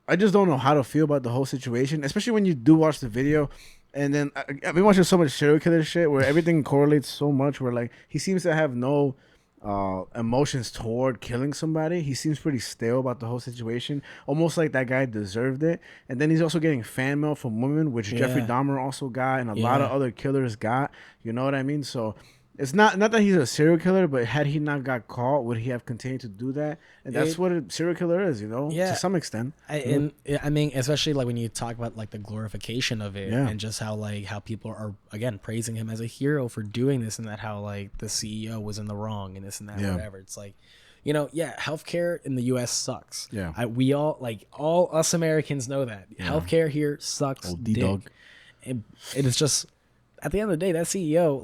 I just don't know how to feel about the whole situation, especially when you do watch the video. And then I've been watching so much serial killer shit where everything correlates so much, where like he seems to have no emotions toward killing somebody. He seems pretty stale about the whole situation, almost like that guy deserved it. And then he's also getting fan mail from women, which Jeffrey Dahmer also got, and a lot of other killers got. You know what I mean? So it's not that he's a serial killer, but had he not got caught, would he have continued to do that? And that's what a serial killer is, to some extent. I mean, especially like when you talk about like the glorification of it, and just how people are again praising him as a hero for doing this, and that how like the CEO was in the wrong and this and that, whatever. It's like, healthcare in the U.S. sucks. Yeah, we all us Americans know that healthcare here sucks. Old D-dog. And it's just at the end of the day, that CEO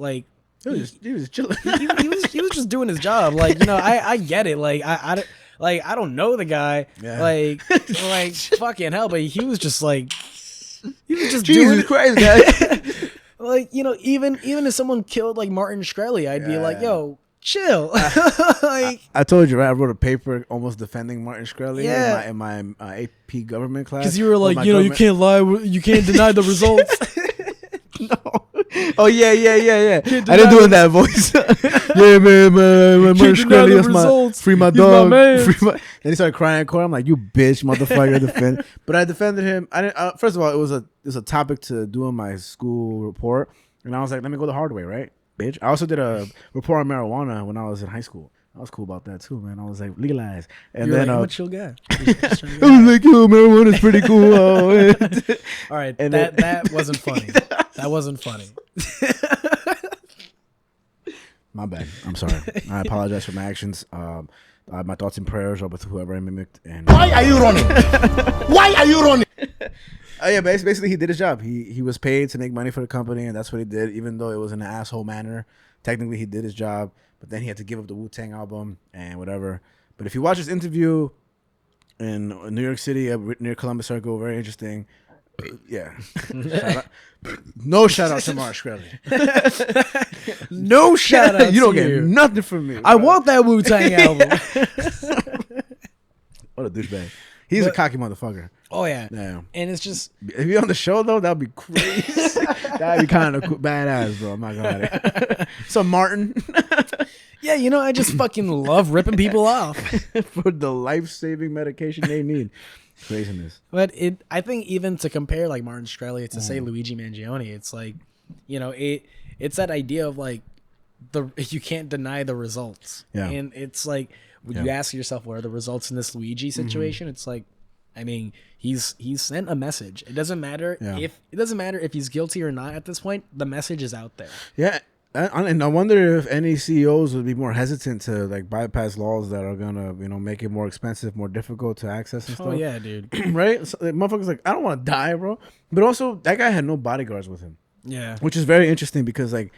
He was chilling. He was just doing his job. Like, you know, I get it. Like, I don't know the guy. Yeah. Like fucking hell, but he was just Jesus doing Christ, guys. Like, you know, even if someone killed like Martin Shkreli, I'd be like, yo, chill. Like, I told you, right? I wrote a paper almost defending Martin Shkreli yeah. in my AP government class. Because you were like, you know, you can't lie, you can't deny the results. No. Oh yeah. I didn't do it in that voice. Yeah, man, Martin Shkreli, that's free my dog. Then he started crying in court. I'm like, you bitch, motherfucker, defend. But I defended him. I didn't. First of all, it was a topic to do in my school report, and I was like, let me go the hard way, right, bitch. I also did a report on marijuana when I was in high school. I was cool about that too, man. I was like, legalize. And you're then like, I'm a chill guy. I was like, yo, marijuana's pretty cool. All right, and that wasn't funny. That wasn't funny. My bad. I'm sorry. I apologize for my actions. My thoughts and prayers are with whoever I mimicked. And why are you running? Why are you running? Yeah, basically he did his job. He was paid to make money for the company, and that's what he did. Even though it was in an asshole manner, technically he did his job. But then he had to give up the Wu-Tang album and whatever. But if you watch this interview in New York City near Columbus Circle, very interesting. Yeah. No shout out to Martin Shkreli. No shout out. You don't get nothing from me. I want that Wu-Tang album. What a douchebag. He's a cocky motherfucker. Oh yeah. Yeah. And it's just, if you're on the show though, that'd be crazy. That'd be kind of badass, bro. I'm not gonna lie. So Martin. Yeah, you know, I just fucking love ripping people off for the life-saving medication they need. Craziness. But I think even to compare like Martin Shkreli to say Luigi Mangione, it's like, you know, it's that idea of like you can't deny the results. Yeah. And it's like when you ask yourself what are the results in this Luigi situation, it's like, I mean, he's sent a message. It doesn't matter if he's guilty or not at this point. The message is out there. Yeah. And I wonder if any CEOs would be more hesitant to like bypass laws that are gonna, you know, make it more expensive, more difficult to access and stuff. Oh yeah, dude. Right? So, motherfuckers like, I don't want to die, bro. But also, that guy had no bodyguards with him. Yeah. Which is very interesting because, like,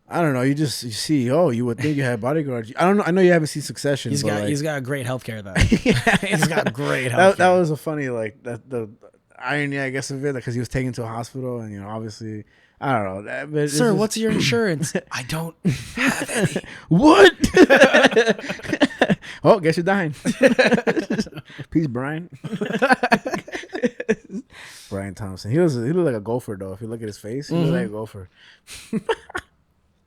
I don't know. You see, you would think you had bodyguards. I don't know. I know you haven't seen Succession. He's got great healthcare though. He's got great healthcare. That was a funny the irony, I guess, of it, because he was taken to a hospital, and you know, obviously. I don't know. But sir, what's your insurance? I don't have any. What? Oh, guess you're dying. Peace, Brian. Brian Thompson. He looked like a gopher, though. If you look at his face, he looked like a gopher.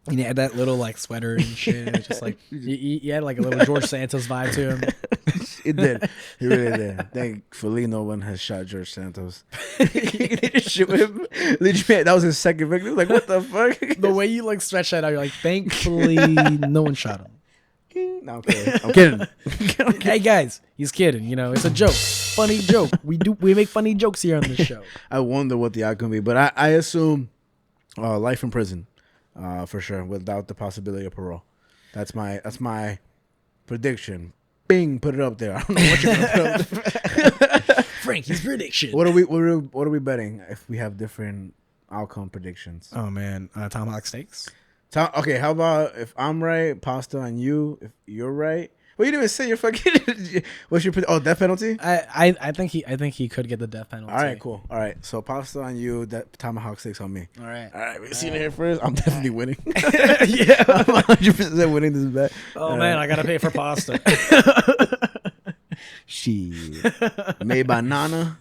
And he had that little like sweater and shit. And just like he had like a little George Santos vibe to him. It did. He really did. Thankfully, no one has shot George Santos. He didn't shoot him. That was his second victim. Like, what the fuck? The way you like stretch that out, you're like, thankfully, no one shot him. No, I'm kidding. Hey guys, he's kidding. You know, it's a joke. Funny joke. We make funny jokes here on this show. I wonder what the outcome will be, but I assume life in prison. For sure, without the possibility of parole. That's my prediction. Bing, put it up there. I don't know what you're gonna put up there. Frankie's prediction. What are we betting if we have different outcome predictions? Oh man, tomahawk steaks. Okay, how about if I'm right, pasta on you. If you're right. Well, you didn't even say your fucking. What's your death penalty? I think he could get the death penalty. All right, cool. All right, so pasta on you, that tomahawk steaks on me. All right. We seen it here first. I'm definitely winning. Yeah, I'm 100% winning this bet. Oh man, I gotta pay for pasta. Shit, made by Nana.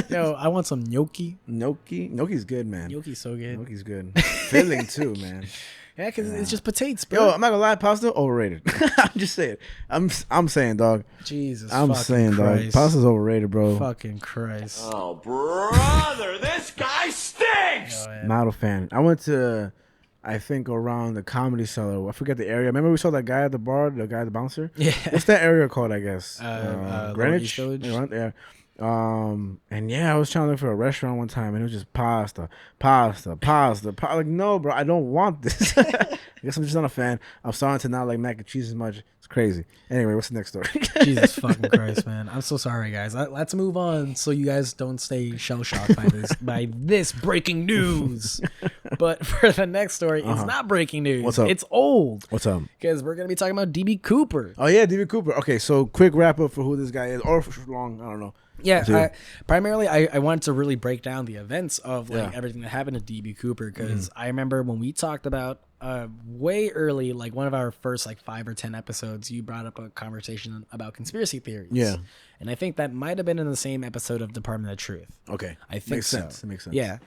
Yo, I want some gnocchi. Gnocchi's good, man. Gnocchi's so good. Gnocchi's good. Filling too, man. Yeah, because it's just potatoes, bro. Yo, I'm not gonna lie, pasta overrated. I'm just saying. I'm saying, dog. Jesus. I'm saying, Christ. dog. Pasta's overrated, bro. Fucking Christ. Oh, brother, this guy stinks. Not a fan. I went to, I think, around the Comedy Cellar. I forget the area. Remember we saw that guy at the bar, the guy at the bouncer? Yeah. What's that area called? I guess Greenwich. Yeah. And yeah, I was trying to look for a restaurant one time, and it was just pasta. Like, no, bro, I don't want this. I guess I'm just not a fan. I'm starting to not like mac and cheese as much. It's crazy. Anyway, what's the next story? Jesus fucking Christ, man. I'm so sorry, guys. Let's move on so you guys don't stay shell shocked by this breaking news. But for the next story, it's not breaking news. What's up? It's old. What's up? Because we're going to be talking about DB Cooper. Oh, yeah, D.B. Cooper. Okay, so quick wrap-up for who this guy is. Or for long, I don't know. Yeah, primarily I wanted to really break down the events of everything that happened to DB Cooper, because I remember when we talked about way early, like one of our first like 5 or 10 episodes, you brought up a conversation about conspiracy theories. Yeah. And I think that might have been in the same episode of Department of Truth. Okay. I think Makes so. sense. It makes sense. Yeah.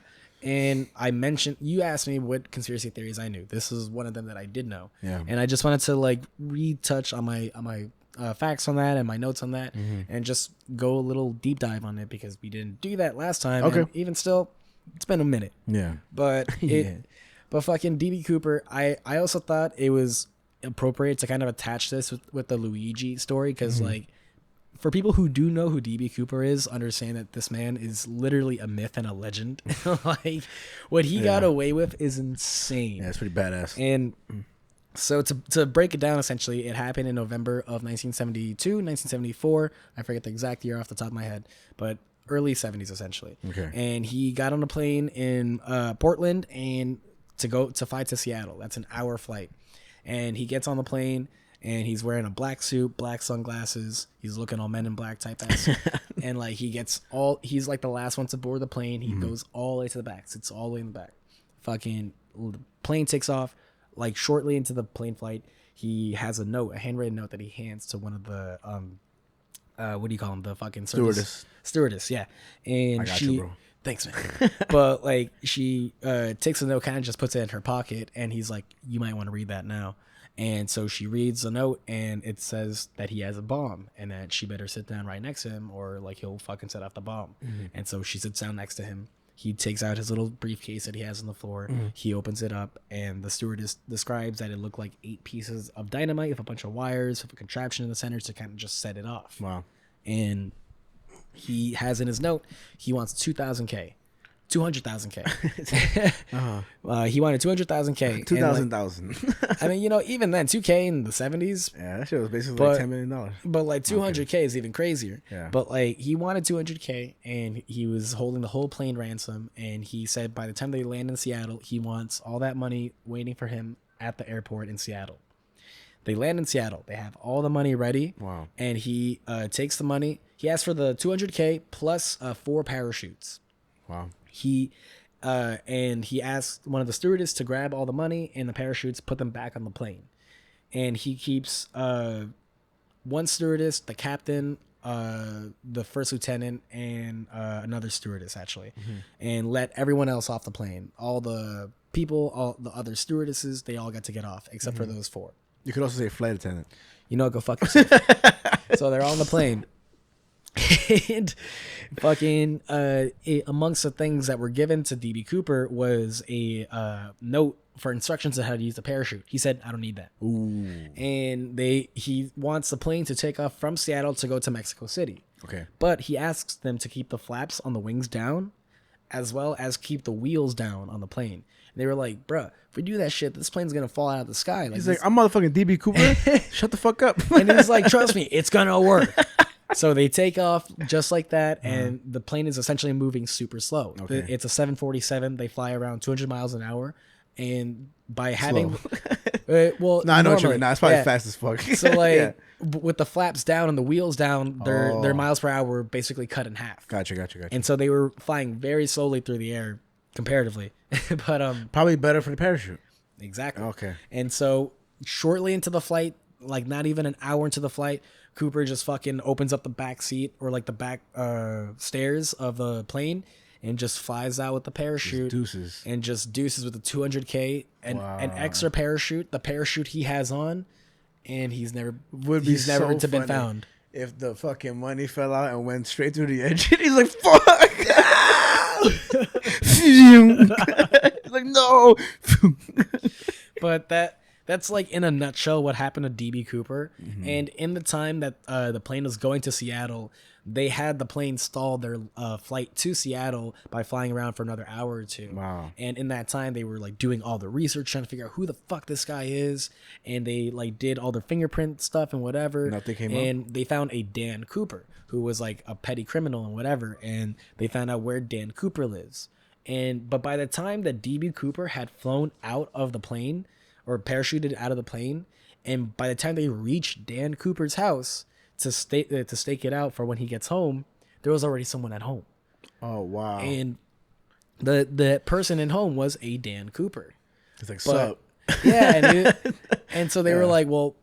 And I mentioned, you asked me what conspiracy theories I knew. This is one of them that I did know. Yeah. And I just wanted to like retouch on my facts on that and my notes on that, and just go a little deep dive on it, because we didn't do that last time. Okay. And even still, it's been a minute. Yeah. But but fucking DB Cooper, I also thought it was appropriate to kind of attach this with the Luigi story, because like, for people who do know who DB Cooper is, understand that this man is literally a myth and a legend. Like, what he got away with is insane. Yeah, it's pretty badass. And so to break it down, essentially, it happened in November of 1972, 1974. I forget the exact year off the top of my head, but early 70s, essentially. Okay. And he got on a plane in Portland and to fly to Seattle. That's an hour flight. And he gets on the plane, and he's wearing a black suit, black sunglasses. He's looking all Men in Black type ass. And like, he's like the last one to board the plane. He goes all the way to the back, sits all the way in the back. Fucking the plane takes off. Like, shortly into the plane flight, he has a handwritten note that he hands to one of the what do you call them? The fucking stewardess, yeah. And I got you, bro. Thanks, man. But like, she takes the note, kind of just puts it in her pocket, and he's like, you might want to read that now. And so she reads the note, and it says that he has a bomb, and that she better sit down right next to him, or like, he'll fucking set off the bomb. And so she sits down next to him. He takes out his little briefcase that he has on the floor. He opens it up, and the stewardess describes that it looked like 8 pieces of dynamite with a bunch of wires, with a contraption in the center to kind of just set it off. Wow. And he has in his note, he wants 200,000K. He wanted 200,000K. 2,000. I mean, even then, 2K in the 70s. Yeah, that shit was basically like $10 million. But like 200K is even crazier. Yeah. But like, he wanted 200K, and he was holding the whole plane ransom. And he said by the time they land in Seattle, he wants all that money waiting for him at the airport in Seattle. They land in Seattle. They have all the money ready. Wow. And he takes the money. He asks for the 200K plus 4 parachutes. Wow. He asked one of the stewardess to grab all the money and the parachutes, put them back on the plane. And he keeps one stewardess, the captain, the first lieutenant, and another stewardess, actually, and let everyone else off the plane. All the people, all the other stewardesses, they all got to get off, except for those 4. You could also say flight attendant. Go fuck yourself. So they're all on the plane. And fucking amongst the things that were given to DB Cooper was a note for instructions on how to use the parachute. He said, I don't need that. Ooh. And he wants the plane to take off from Seattle to go to Mexico City. Okay. But he asks them to keep the flaps on the wings down, as well as keep the wheels down on the plane. And they were like, bruh, if we do that shit, this plane's gonna fall out of the sky. He's like, I'm motherfucking DB Cooper. Shut the fuck up. And he's like, trust me, it's gonna work. So they take off just like that, and the plane is essentially moving super slow. Okay. It's a 747. They fly around 200 miles an hour, and by having, I know what you mean. Nah, it's probably fast as fuck. So like, with the flaps down and the wheels down, their miles per hour were basically cut in half. Gotcha. And so they were flying very slowly through the air, comparatively, but probably better for the parachute. Exactly. Okay. And so shortly into the flight, like not even an hour into the flight, Cooper just fucking opens up the back seat, or like the back stairs of the plane, and just flies out with the parachute. Just deuces with the 200K and an extra parachute, the parachute he has on, and he's never been found. If the fucking money fell out and went straight through the engine, he's like, fuck. He's like, no. But that's like in a nutshell what happened to DB Cooper. And in the time that the plane was going to Seattle, they had the plane stall their flight to Seattle by flying around for another hour or 2. Wow. And in that time, they were like doing all the research, trying to figure out who the fuck this guy is. And they like did all their fingerprint stuff and whatever. Nothing came up. And they found a Dan Cooper, who was like a petty criminal and whatever. And they found out where Dan Cooper lives. But by the time that DB Cooper had flown out of the plane or parachuted out of the plane, and by the time they reached Dan Cooper's house to stake it out for when he gets home, there was already someone at home. Oh wow! And the person in home was a Dan Cooper. It's like, sup? Yeah, and so they were like, well,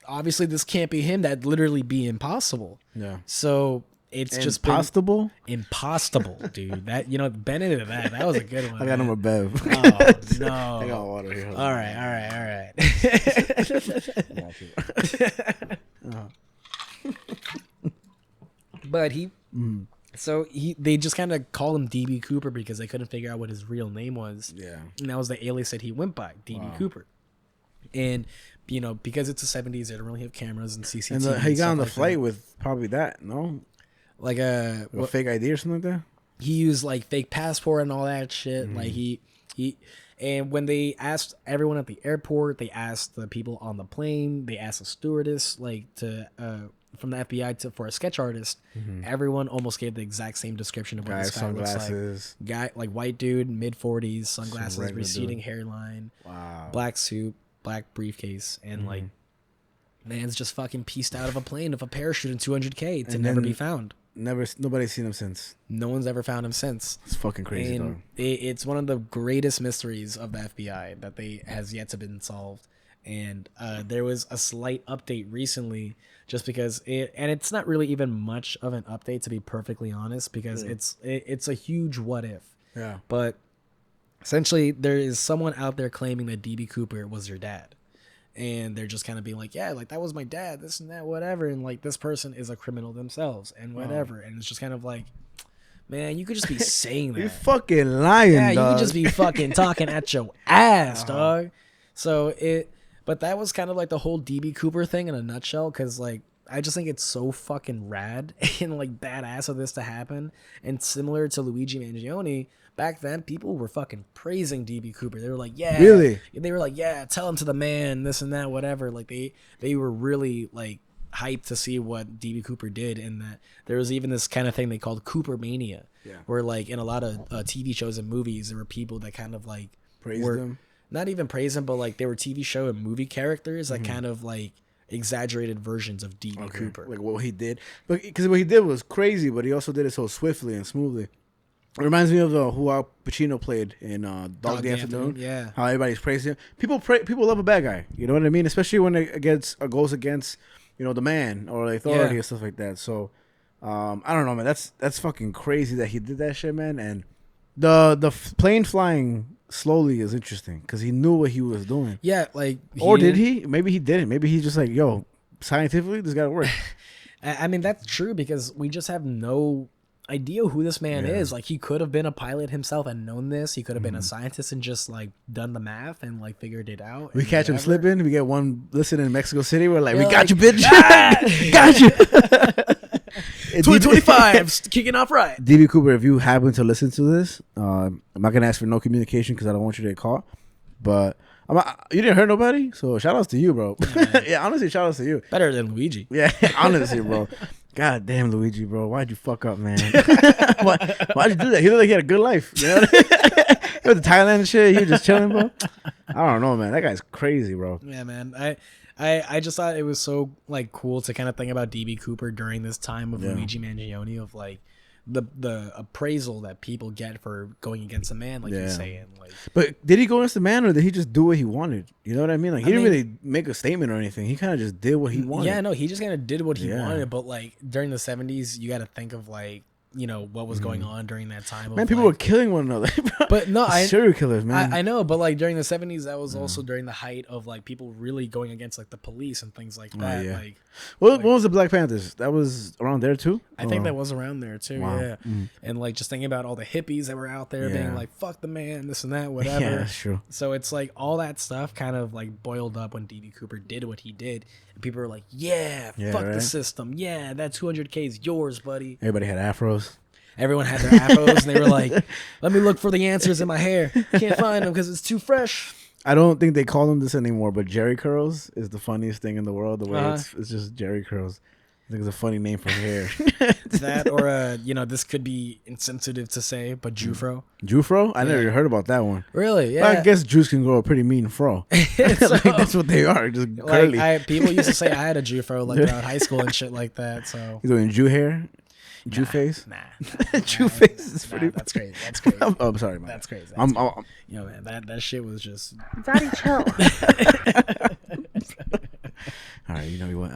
obviously this can't be him. That'd literally be impossible. Yeah. So it's just impossible, dude. That, you know, Bennett of that was a good one. I got no more Bev. Oh no! I got water here. All right. But they just kind of called him DB Cooper because they couldn't figure out what his real name was. Yeah, and that was the alias that he went by, DB Cooper. And you know, because it's the 70s, they don't really have cameras and CCTV. And he got on the flight with probably that, no? Like a fake ID or something like that? He used like fake passport and all that shit. Mm-hmm. Like he and when they asked everyone at the airport, they asked the people on the plane, they asked a stewardess like to from the FBI for a sketch artist. Mm-hmm. Everyone almost gave the exact same description of what this guy looks like. Guy, like white dude, mid-40s, sunglasses, receding hairline, black suit, black briefcase, and like man's just fucking pieced out of a plane with a parachute and 200K to never be found. Nobody's seen him since. No one's ever found him since. It's fucking crazy, and dog. It's one of the greatest mysteries of the FBI that has yet to been solved. And there was a slight update recently, just because it's not really even much of an update, to be perfectly honest, because it's a huge what if. Yeah. But essentially, there is someone out there claiming that DB Cooper was your dad. And they're just kind of being like, yeah, like that was my dad, this and that, whatever. And like this person is a criminal themselves and whatever. And it's just kind of like, man, you could just be saying that. You're fucking lying, dog. You could just be fucking talking at your ass, dog. But that was kind of like the whole DB Cooper thing in a nutshell. Cause like, I just think it's so fucking rad and like badass of this to happen. And similar to Luigi Mangione, back then people were fucking praising DB Cooper. They were like, yeah, really? They were like, yeah, tell him to the man, this and that, whatever. Like they were really like hyped to see what DB Cooper did. And that there was even this kind of thing they called Cooper Mania, where like in a lot of TV shows and movies, there were people that kind of like praised him. Not even praise him, but like they were TV show and movie characters that kind of like exaggerated versions of DB Cooper, like what he did, but because what he did was crazy, but he also did it so swiftly and smoothly. It reminds me of who Al Pacino played in Dog Day Afternoon. Yeah, how everybody's praising him. People love a bad guy. You know what I mean? Especially when it goes against the man or the authority or stuff like that. So I don't know, man. That's fucking crazy that he did that shit, man. And the plane flying slowly is interesting because he knew what he was doing. Yeah, like did he? Maybe he didn't. Maybe he's just like, yo, scientifically this gotta work. I mean, that's true because we just have no idea who this man is. Like, he could have been a pilot himself and known this. He could have been a scientist and just like done the math and like figured it out. We catch him slipping. We get one listen in Mexico City. We're like, we got you, bitch. Got you. 2025 kicking off right. DB Cooper, if you happen to listen to this, I'm not gonna ask for no communication because I don't want you to get caught. But you didn't hurt nobody, so shout outs to you, bro. Yeah, honestly, shout outs to you. Better than Luigi. Yeah, honestly, bro. God damn, Luigi, bro. Why'd you fuck up, man? Why'd you do that? He looked like he had a good life. You know? He went to Thailand and shit. He was just chilling, bro. I don't know, man. That guy's crazy, bro. Yeah, man. I just thought it was so like cool to kind of think about DB Cooper during this time of Luigi Mangione, of like the appraisal that people get for going against a man, like you're saying. Like, but did he go against the man, or did he just do what he wanted? You know what I mean? Like, he didn't really make a statement or anything. He kind of just did what he wanted. Yeah, no, he just kind of did what he wanted. But like during the 70s, you got to think of like, you know, what was going on during that time. Man, people were killing one another. But no, serial killers, man. I know, but like during the 70s, that was also during the height of like people really going against like the police and things like that. Like, what was the Black Panthers? That was around there too? I think that was around there too. Wow. Yeah. And like just thinking about all the hippies that were out there being like, fuck the man, this and that, whatever. Yeah, that's true. So it's like all that stuff kind of like boiled up when DB Cooper did what he did. And people were like, fuck the system. Yeah, that 200K is yours, buddy. Everybody had afros. Everyone had their afros, and they were like, let me look for the answers in my hair. Can't find them because it's too fresh. I don't think they call them this anymore, but Jerry curls is the funniest thing in the world. The way it's just Jerry curls. I think it's a funny name for hair. That or this could be insensitive to say, but Jufro. Jufro? I never heard about that one. Really? Yeah. Well, I guess Jews can grow a pretty mean fro. Like, that's what they are, just curly. People used to say I had a Jufro like throughout high school and shit like that. So you doing Jew hair? Jew face? Nah. Jew face is pretty. That's crazy. That's crazy. I'm sorry, man. That's crazy. I'm, man, that shit was just. Daddy, chill. All right, you know what?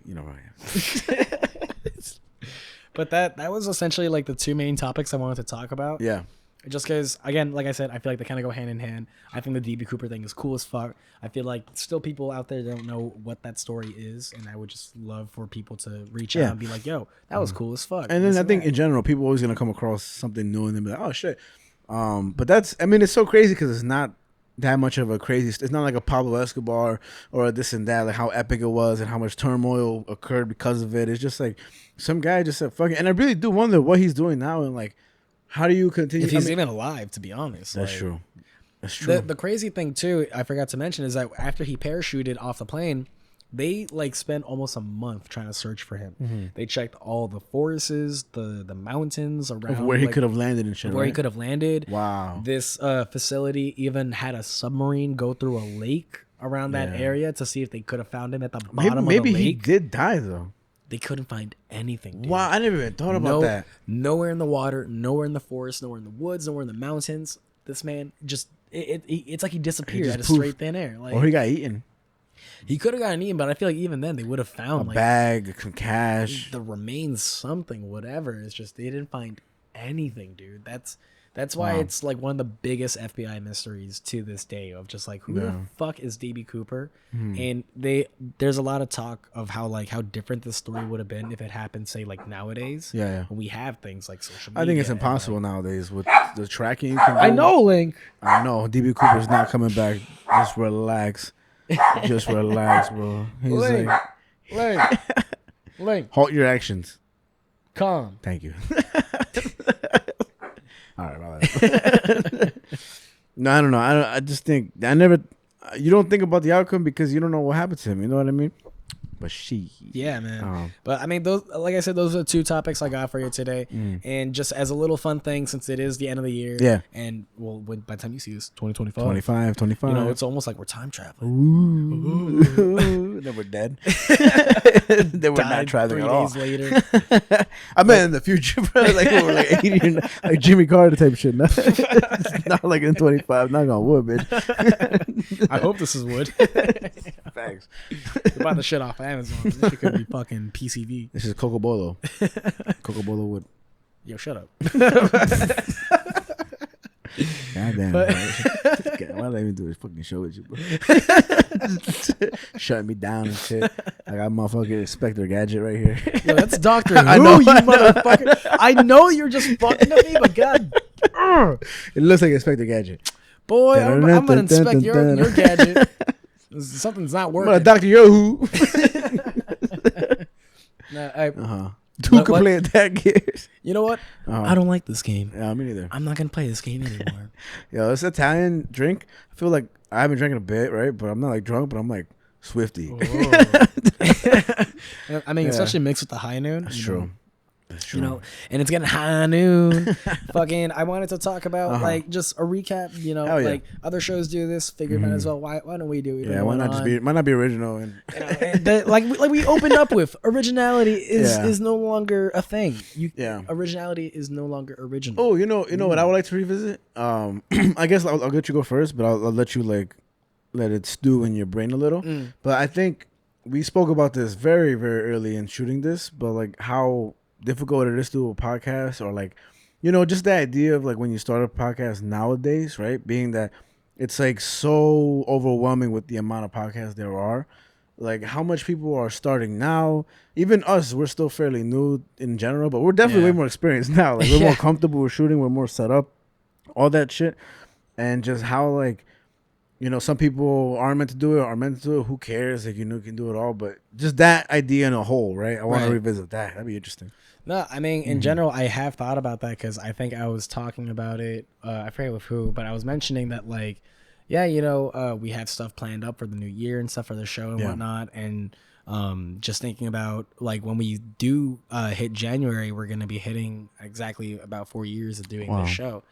You know where I am. But that was essentially like the two main topics I wanted to talk about. Yeah. Just because, again, like I said, I feel like they kind of go hand in hand. I think the DB Cooper thing is cool as fuck. I feel like still people out there don't know what that story is, and I would just love for people to reach out and be like, "Yo, that was cool as fuck." And then I think in general, people are always gonna come across something new and then be like, "Oh shit." But that's, I mean, it's so crazy because it's not that much of a crazy. It's not like a Pablo Escobar or this and that, like how epic it was and how much turmoil occurred because of it. It's just like some guy just said, "Fuck it," and I really do wonder what he's doing now and like. How do you continue? If he's even alive, to be honest. That's true. That's true. The crazy thing too, I forgot to mention, is that after he parachuted off the plane, they like spent almost a month trying to search for him. Mm-hmm. They checked all the forests, the mountains around of where he could have landed and shit. Where he could have landed. Wow. This facility even had a submarine go through a lake around that area to see if they could have found him at the bottom of the lake. Maybe he did die though. They couldn't find anything, dude. Wow, I never even thought about that. Nowhere in the water, nowhere in the forest, nowhere in the woods, nowhere in the mountains. This man just, it's like he disappeared out of straight thin air. Like, or he got eaten. He could have gotten eaten, but I feel like even then they would have found a bag, some cash. The remains, something, whatever. It's just they didn't find anything, dude. That's why it's like one of the biggest FBI mysteries to this day of just like who the fuck is DB Cooper? And there's a lot of talk of how different this story would have been if it happened, say like nowadays. Yeah. When we have things like social media. I think it's impossible nowadays with the tracking you can do. I know, Link. I know. DB Cooper's not coming back. Just relax. Just relax, bro. He's Link. Link. Halt your actions. Calm. Thank you. All right, no, I don't know. I just think you don't think about the outcome because you don't know what happened to him. You know what I mean? But yeah, man. But I mean, those, like I said, those are the two topics I got for you today. And just as a little fun thing, since it is the end of the year, and well, by the time you see this, 2025, 25, you know, it's almost like we're time traveling. Ooh. Then we're dead. Then we're not traveling at all. 3 days later. I meant in the future, bro. Like we're like 80, like Jimmy Carter type shit. Not like in 25. Not gonna wood, bitch. I hope this is wood. Thanks. We're about to shit off Amazon. This shit could be fucking PCV. This is Coco Bolo. Coco Bolo wood. Yo, shut up. God damn. Why let me do this fucking show with you, bro? Shutting me down and shit. I got motherfucking Inspector Gadget right here. Yo, that's Doctor Who, you motherfucker. I know you're just fucking at me, but God. It looks like Inspector Gadget. Boy, I'm gonna inspect your gadget. Something's not working. I'm Dr. Yo-Hoo. Two can play that game. You know what? I don't like this game. Yeah, me neither. I'm not gonna play this game anymore. Yo, this Italian drink. I feel like I haven't drank in a bit, right? But I'm not like drunk, but I'm like Swifty. I mean, especially mixed with the high noon. That's true. That's true. You know, and it's getting high noon. Fucking, I wanted to talk about like just a recap. You know, like other shows do this. Figured might as well. Why don't we do it? Yeah, why not might not be original and, like we opened up with originality is no longer a thing. Originality is no longer original. Oh, you know what I would like to revisit. I guess I'll let you go first, but I'll let you like let it stew in your brain a little. But I think we spoke about this very, very early in shooting this, but like how difficult it is to do a podcast, or like, you know, just the idea of like when you start a podcast nowadays, right? Being that it's like so overwhelming with the amount of podcasts there are, like how much people are starting now. Even us, we're still fairly new in general, but we're definitely way more experienced now. Like we're more comfortable with shooting, we're more set up, all that shit. And just how like, you know, some people aren't meant to do it, are meant to do it. Who cares? Like, you know, you can do it all. But just that idea in a whole, right? I want to revisit that. That'd be interesting. No, I mean, in general, I have thought about that because I think I was talking about it. I forget with who, but I was mentioning that, like, yeah, you know, we have stuff planned up for the new year and stuff for the show and whatnot. And Just thinking about like when we do hit January, we're gonna be hitting exactly about 4 years of doing this show,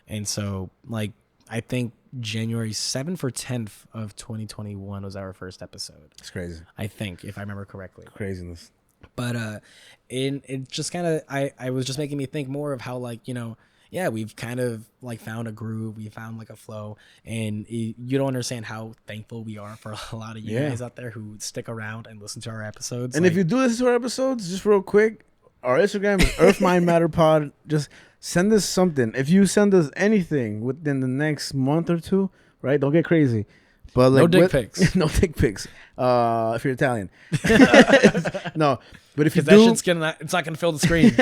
and so like I think January 7th or 10th of 2021 was our first episode. It's crazy. I think, if I remember correctly. Craziness. But it just kind of I was just making me think more of how like, you know, yeah, we've kind of like found a groove, we found like a flow, and you don't understand how thankful we are for a lot of you guys out there who stick around and listen to our episodes. And like, if you do listen to our episodes, just real quick, our Instagram is Earth Mind Matter Pod. Just send us something. If you send us anything within the next month or two, right? Don't get crazy. But like, no dick pics. No dick pics. If you're Italian. No. But if you that do, it's not gonna fill the screen.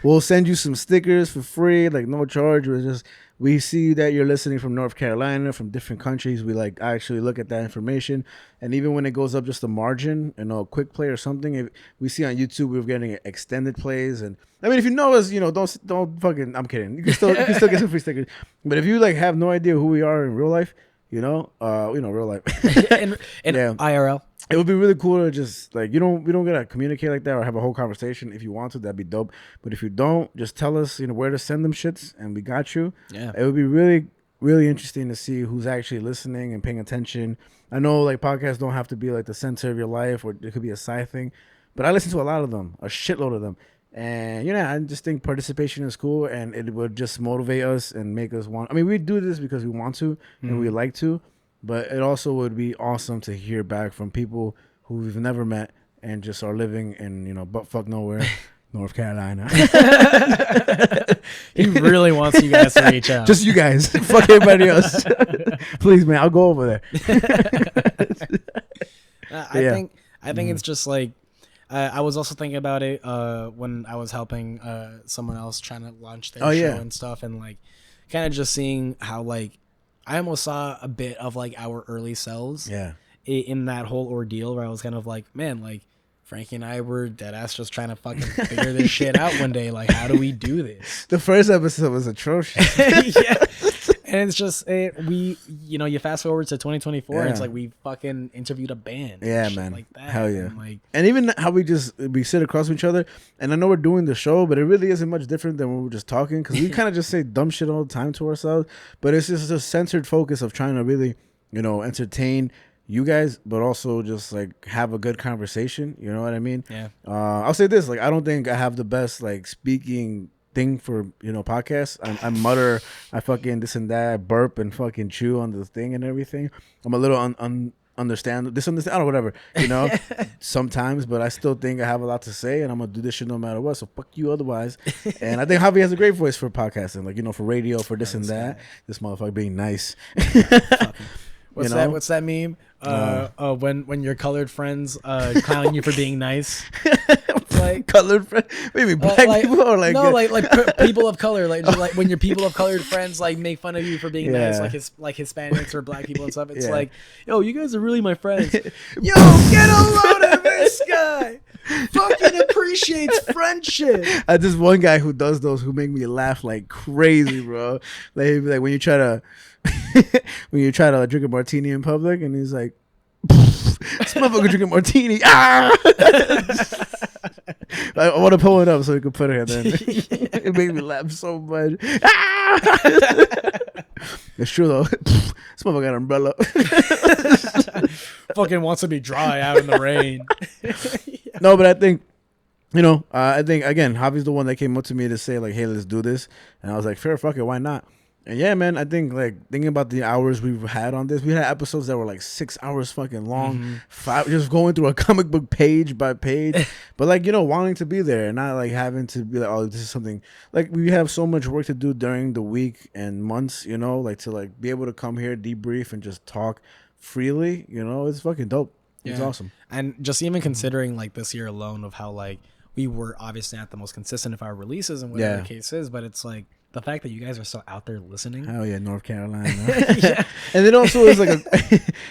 We'll send you some stickers for free, like no charge. We see that you're listening from North Carolina, from different countries. We like actually look at that information, and even when it goes up just a margin, you know, a quick play or something, if we see on YouTube we're getting extended plays. And I mean, if you know us, you know, don't fucking. I'm kidding. You can still get some free stickers. But if you like have no idea who we are in real life, you know, real life, and IRL. It would be really cool to just like we don't gotta communicate like that or have a whole conversation. If you want to, that'd be dope. But if you don't, just tell us, you know, where to send them shits, and we got you. Yeah, it would be really, really interesting to see who's actually listening and paying attention. I know like podcasts don't have to be like the center of your life, or it could be a side thing, but I listen to a lot of them, a shitload of them, and you know, I just think participation is cool, and it would just motivate us and make us want. I mean, we do this because we want to and we like to. But it also would be awesome to hear back from people who we've never met and just are living in, you know, buttfuck nowhere, North Carolina. He really wants you guys to reach out. Just you guys. Fuck everybody else. Please, man, I'll go over there. I think it's just like, I was also thinking about it when I was helping someone else trying to launch their show and stuff, and like kind of just seeing how like, I almost saw a bit of like our early selves in that whole ordeal where I was kind of like, man, like Frankie and I were dead ass just trying to fucking figure this shit out one day. Like, how do we do this? The first episode was atrocious. Yeah. And it's just, you know, you fast forward to 2024, and it's like we fucking interviewed a band. Yeah, man. Like that. Hell yeah. And even how we sit across from each other. And I know we're doing the show, but it really isn't much different than when we're just talking, because we kind of just say dumb shit all the time to ourselves. But it's just a censored focus of trying to really, you know, entertain you guys, but also just like have a good conversation. You know what I mean? Yeah. I'll say this, like, I don't think I have the best like speaking thing for, you know, podcasts. I mutter, I fucking this and that, I burp and fucking chew on the thing and everything. I'm a little understand or whatever, you know, sometimes, but I still think I have a lot to say, and I'm gonna do this shit no matter what, so fuck you otherwise. And I think Javi has a great voice for podcasting, like, you know, for radio, for this and that. This motherfucker being nice. What's you know? What's that meme? When your colored friends clowning you for being nice. Like colored friends, maybe black like, people, or like people of color, like just like when your people of colored friends like make fun of you for being nice, like Hispanics or black people and stuff. It's like, yo, you guys are really my friends. Yo, get a load of this guy. Fucking appreciates friendship. This one guy who does those who make me laugh like crazy, bro. Like when you try to drink a martini in public, and he's like, this motherfucker drinking martini. Ah! I want to pull it up so we can put it in. It made me laugh so much. Ah! It's true though. This motherfucker got an umbrella. Fucking wants to be dry out in the rain. No, but I think, you know, I think again, Javi's the one that came up to me to say like, hey, let's do this, and I was like, fair, fuck it, why not? And yeah, man, I think like thinking about the hours we've had on this, we had episodes that were like 6 hours fucking long, 5, just going through a comic book page by page, but like, you know, wanting to be there and not like having to be like, oh, this is something like we have so much work to do during the week and months, you know, like to like be able to come here, debrief, and just talk freely, you know, it's fucking dope. It's awesome. And just even considering like this year alone of how like we were obviously not the most consistent of our releases and whatever the case is, but it's like the fact that you guys are still out there listening. Hell yeah, North Carolina. And it also is like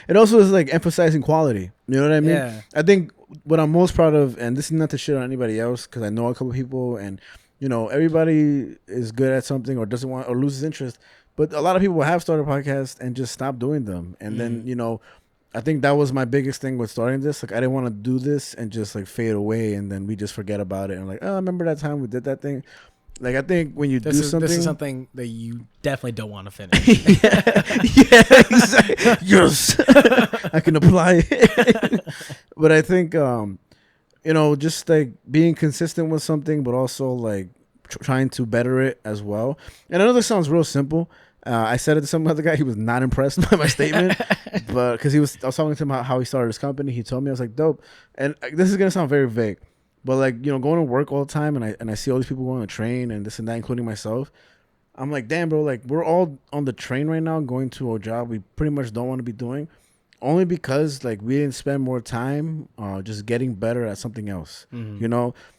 it also is like emphasizing quality. You know what I mean? Yeah. I think what I'm most proud of, and this is not to shit on anybody else, because I know a couple people, and you know, everybody is good at something or doesn't want or loses interest. But a lot of people have started podcasts and just stop doing them, and then, you know, I think that was my biggest thing with starting this. Like, I didn't want to do this and just like fade away, and then we just forget about it. And like, oh, remember that time we did that thing? Like, I think when you do something, this is something that you definitely don't want to finish. yeah, exactly. Yes, I can apply it. But I think, just like being consistent with something, but also like trying to better it as well. And I know this sounds real simple. I said it to some other guy. He was not impressed by my statement, but because I was talking to him about how he started his company. He told me, I was like, dope. And this is gonna sound very vague, but like, going to work all the time, and I see all these people going on the train and this and that, including myself. I'm like, damn, bro. Like, we're all on the train right now, going to a job we pretty much don't want to be doing, only because like we didn't spend more time just getting better at something else.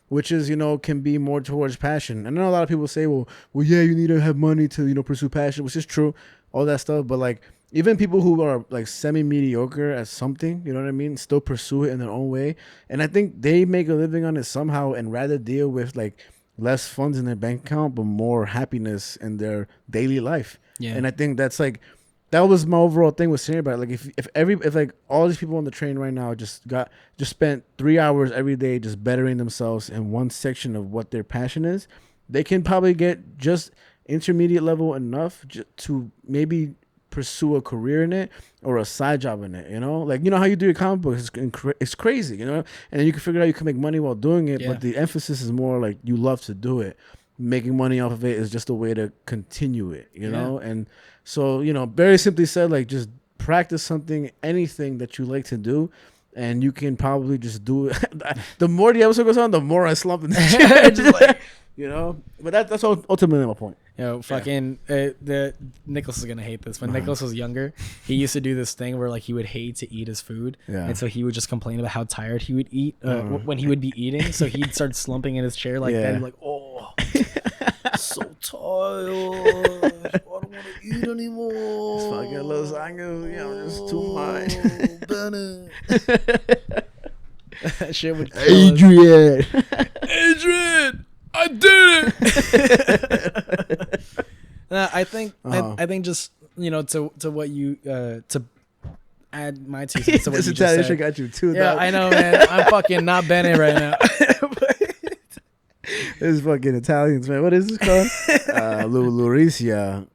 Which is, can be more towards passion. And I know a lot of people say, well, yeah, you need to have money to, pursue passion, which is true, all that stuff. But like, even people who are like semi-mediocre at something, you know what I mean, still pursue it in their own way. And I think they make a living on it somehow, and rather deal with like less funds in their bank account, but more happiness in their daily life. Yeah. And I think that's like, that was my overall thing with saying about it. Like, if like all these people on the train right now just spent 3 hours every day just bettering themselves in one section of what their passion is, they can probably get just intermediate level enough to maybe pursue a career in it or a side job in it. Like, how you do your comic books, it's crazy, and then you can figure out you can make money while doing it. But the emphasis is more like you love to do it. Making money off of it is just a way to continue it, know. And so, very simply said, like, just practice something, anything that you like to do, and you can probably just do it. The more the episode goes on, the more I slump in the chair. Just like, but that's ultimately my point. Fucking the Nicholas is gonna hate this. When Nicholas was younger, he used to do this thing where like he would hate to eat his food, and so he would just complain about how tired he would eat when he would be eating. So he'd start slumping in his chair like that, like, oh, so tired. I don't want to eat anymore. It's fucking lasagna, just too much. That shit would kill Adrian. Adrian, I did it. I think I think just to what you to add my 2 cents to what this you just said. Got you too. Yeah, I know, man. I'm fucking not Bennett right now. This is fucking Italians, man. What is this called? Lauricia.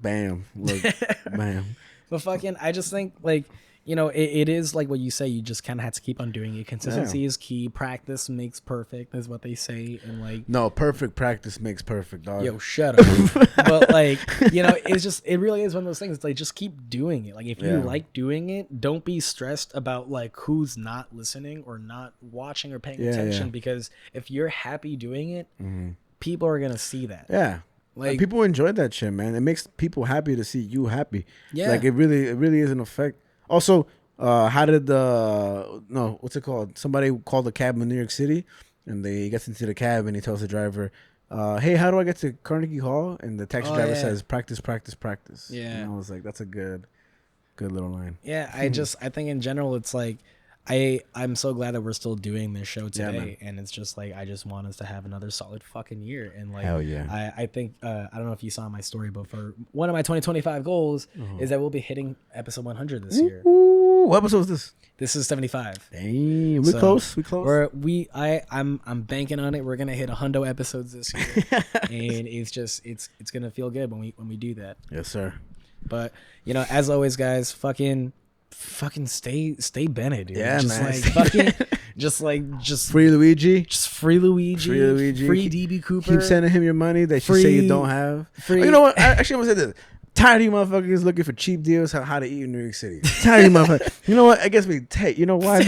Bam. Look, bam. But fucking, I just think like, it is like what you say. You just kind of have to keep on doing it. Consistency is key. Practice makes perfect, is what they say. And like, no, perfect practice makes perfect, dog. Yo, shut up. But like, it really is one of those things. It's like, just keep doing it. Like, if you like doing it, don't be stressed about like who's not listening or not watching or paying attention. Because if you're happy doing it, people are gonna see that. Yeah. Like, people enjoy that shit, man. It makes people happy to see you happy. Yeah. Like, it really is an effect. Also, how did what's it called? Somebody called a cab in New York City, and he gets into the cab and he tells the driver, hey, how do I get to Carnegie Hall? And the taxi driver says, practice, practice, practice. Yeah. And I was like, that's a good little line. Yeah, I think in general, it's like, I'm so glad that we're still doing this show today, and it's just like, I just want us to have another solid fucking year. And like, hell yeah. I think I don't know if you saw my story, but for one of my 2025 goals is that we'll be hitting episode 100 this year. What episode is this? This is 75. Dang, we're close. We close. I'm banking on it. We're gonna hit 100 episodes this year, and it's gonna feel good when we do that. Yes, sir. But as always, guys, fucking stay Bennett, dude. Yeah, just man. Like fucking just free Luigi. Just free Luigi. Free DB Cooper. Keep sending him your money that you say you don't have. Free. Oh, you know what? I'm gonna say this. Tired of you motherfuckers looking for cheap deals how to eat in New York City. Tired of you motherfuckers. You know what? I guess we take. You know why?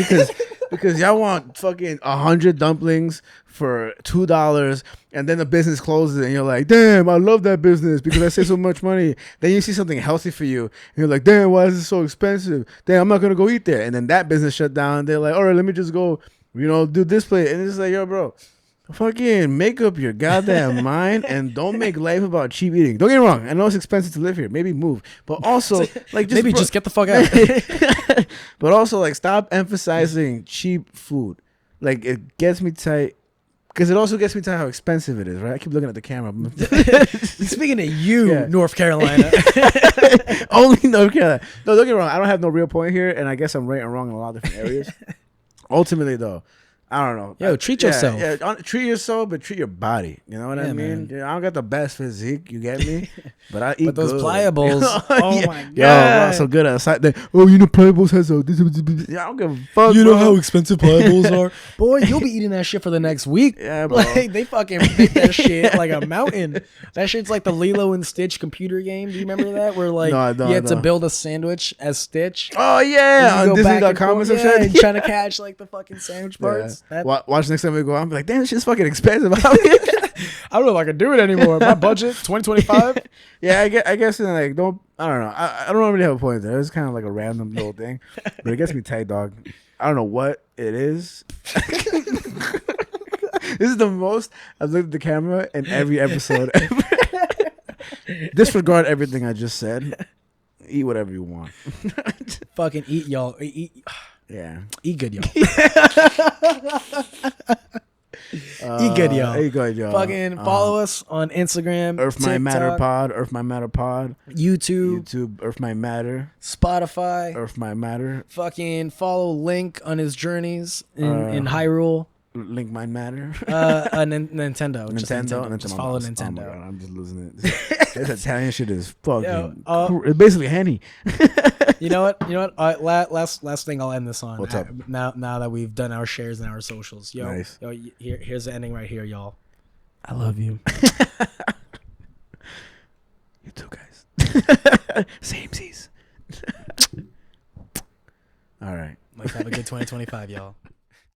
Because y'all want fucking 100 dumplings for $2, and then the business closes, and you're like, damn, I love that business because I save so much money. Then you see something healthy for you, and you're like, damn, why is this so expensive? Damn, I'm not gonna go eat there. And then that business shut down. They're like, all right, let me just go, do this place. And it's like, yo, bro, fucking make up your goddamn mind and don't make life about cheap eating. Don't get me wrong. I know it's expensive to live here. Maybe move, but also like just get the fuck out. But also like stop emphasizing cheap food. Like, it gets me tight. Because it also gets me to how expensive it is, right? I keep looking at the camera. Speaking of you, North Carolina. Only North Carolina. No, don't get me wrong. I don't have no real point here, and I guess I'm right and wrong in a lot of different areas. Ultimately, though, I don't know. Yo, treat yourself. Yeah, treat yourself, but treat your body. You know what I mean? Yeah, I don't got the best physique, you get me? But I eat But those good. pliables, oh my God. Yo, I'm so good at side. Pliables has so. Yeah, I don't give a fuck. You know bro. how expensive pliables are? Boy, you'll be eating that shit for the next week. Yeah, bro. Like, they fucking make that shit like a mountain. That shit's like the Lilo and Stitch computer game. Do you remember that? Where like you had to build a sandwich as Stitch. Oh yeah, on Disney.com and some shit. And trying to catch like the fucking sandwich parts. Yeah. Watch next time we go out, I'm like, damn, this shit's fucking expensive. I don't know if I can do it anymore. My budget, 2025. Yeah, I guess like I don't know. I don't really have a point there. It's kind of like a random little thing, but it gets me tight, dog. I don't know what it is. This is the most I've looked at the camera in every episode ever. Disregard everything I just said. Eat whatever you want. Fucking eat, y'all. Eat. Yeah. Eat good, y'all. Eat good, y'all. Eat good, y'all. Fucking follow us on Instagram, Earth TikTok, My Matter Pod, Earth My Matter Pod, YouTube, Earth My Matter, Spotify, Earth My Matter. Fucking follow Link on his journeys in Hyrule. Link My Matter. Nintendo. Just follow Nintendo. Oh my God, I'm just losing it. This Italian shit is fucking. It's basically Henny. You know what? Last thing I'll end this on. What's up? Now that we've done our shares and our socials, Nice. Here's the ending right here, y'all. I love you. You too, guys. Samesies. All right. Let's have a good 2025, y'all.